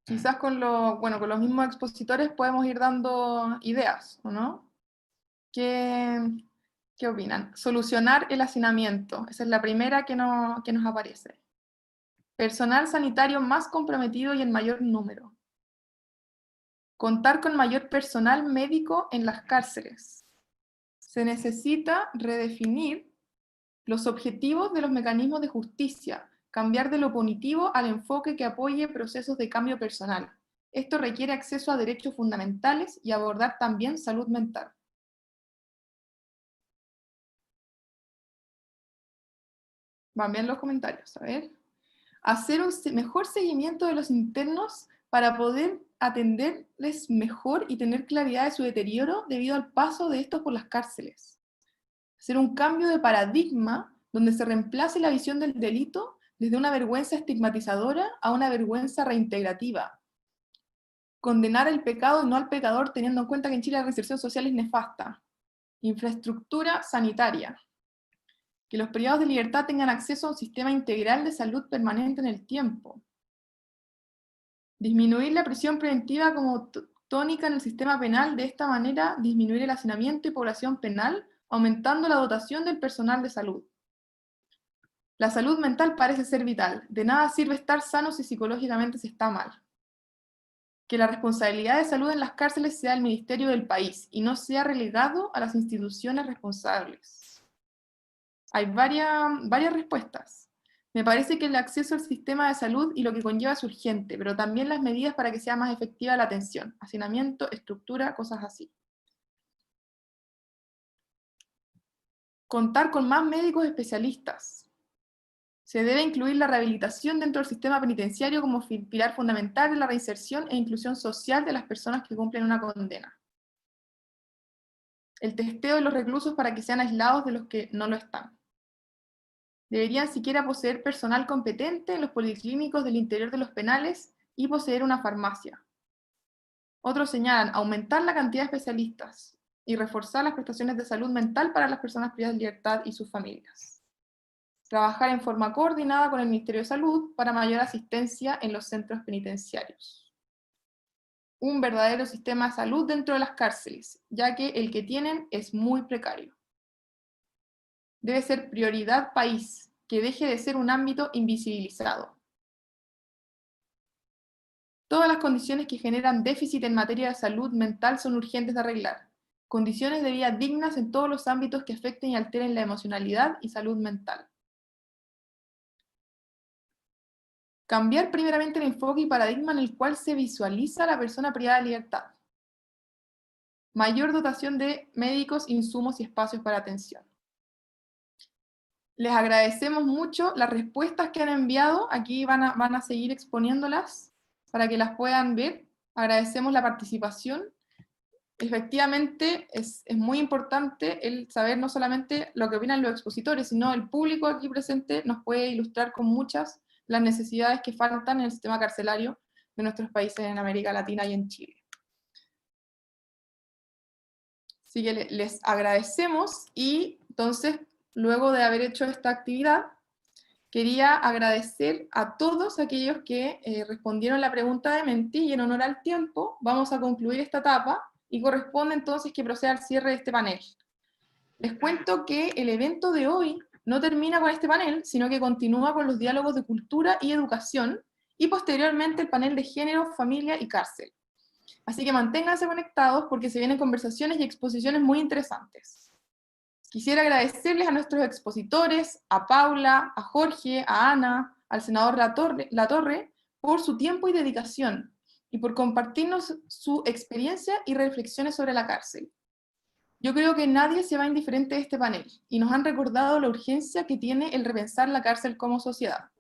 Quizás con los mismos expositores podemos ir dando ideas, ¿o no? ¿Qué opinan? Solucionar el hacinamiento. Esa es la primera que nos aparece. Personal sanitario más comprometido y en mayor número. Contar con mayor personal médico en las cárceles. Se necesita redefinir los objetivos de los mecanismos de justicia, cambiar de lo punitivo al enfoque que apoye procesos de cambio personal. Esto requiere acceso a derechos fundamentales y abordar también salud mental. Van bien los comentarios, a ver. Hacer un mejor seguimiento de los internos para poder atenderles mejor y tener claridad de su deterioro debido al paso de estos por las cárceles. Hacer un cambio de paradigma donde se reemplace la visión del delito desde una vergüenza estigmatizadora a una vergüenza reintegrativa. Condenar el pecado y no al pecador, teniendo en cuenta que en Chile la reinserción social es nefasta. Infraestructura sanitaria. Que los privados de libertad tengan acceso a un sistema integral de salud permanente en el tiempo. Disminuir la prisión preventiva como tónica en el sistema penal, de esta manera disminuir el hacinamiento y población penal, aumentando la dotación del personal de salud. La salud mental parece ser vital. De nada sirve estar sano si psicológicamente se está mal. Que la responsabilidad de salud en las cárceles sea el ministerio del país y no sea relegado a las instituciones responsables. Hay varias respuestas. Me parece que el acceso al sistema de salud y lo que conlleva es urgente, pero también las medidas para que sea más efectiva la atención, hacinamiento, estructura, cosas así. Contar con más médicos especialistas. Se debe incluir la rehabilitación dentro del sistema penitenciario como pilar fundamental de la reinserción e inclusión social de las personas que cumplen una condena. El testeo de los reclusos para que sean aislados de los que no lo están. Deberían siquiera poseer personal competente en los policlínicos del interior de los penales y poseer una farmacia. Otros señalan aumentar la cantidad de especialistas y reforzar las prestaciones de salud mental para las personas privadas de libertad y sus familias. Trabajar en forma coordinada con el Ministerio de Salud para mayor asistencia en los centros penitenciarios. Un verdadero sistema de salud dentro de las cárceles, ya que el que tienen es muy precario. Debe ser prioridad país, que deje de ser un ámbito invisibilizado. Todas las condiciones que generan déficit en materia de salud mental son urgentes de arreglar. Condiciones de vida dignas en todos los ámbitos que afecten y alteren la emocionalidad y salud mental. Cambiar primeramente el enfoque y paradigma en el cual se visualiza a la persona privada de libertad. Mayor dotación de médicos, insumos y espacios para atención. Les agradecemos mucho las respuestas que han enviado. Aquí van a seguir exponiéndolas para que las puedan ver. Agradecemos la participación. Efectivamente, es muy importante el saber no solamente lo que opinan los expositores, sino el público aquí presente nos puede ilustrar con muchas las necesidades que faltan en el sistema carcelario de nuestros países en América Latina y en Chile. Así que les agradecemos y entonces, luego de haber hecho esta actividad, quería agradecer a todos aquellos que respondieron la pregunta de Menti y en honor al tiempo vamos a concluir esta etapa y corresponde entonces que proceda al cierre de este panel. Les cuento que el evento de hoy no termina con este panel, sino que continúa con los diálogos de cultura y educación y posteriormente el panel de género, familia y cárcel. Así que manténganse conectados porque se vienen conversaciones y exposiciones muy interesantes. Quisiera agradecerles a nuestros expositores, a Paula, a Jorge, a Ana, al senador Latorre, por su tiempo y dedicación, y por compartirnos su experiencia y reflexiones sobre la cárcel. Yo creo que nadie se va indiferente de este panel, y nos han recordado la urgencia que tiene el repensar la cárcel como sociedad.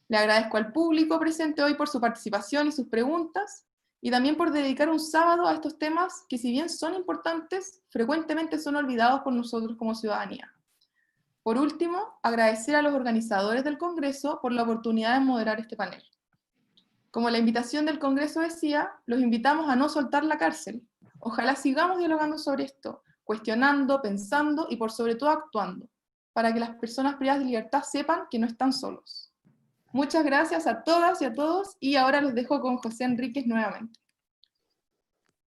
Le agradezco al público presente hoy por su participación y sus preguntas, y también por dedicar un sábado a estos temas que, si bien son importantes, frecuentemente son olvidados por nosotros como ciudadanía. Por último, agradecer a los organizadores del Congreso por la oportunidad de moderar este panel. Como la invitación del Congreso decía, los invitamos a no soltar la cárcel. Ojalá sigamos dialogando sobre esto, cuestionando, pensando y por sobre todo actuando, para que las personas privadas de libertad sepan que no están solos. Muchas gracias a todas y a todos, y ahora los dejo con José Enríquez nuevamente.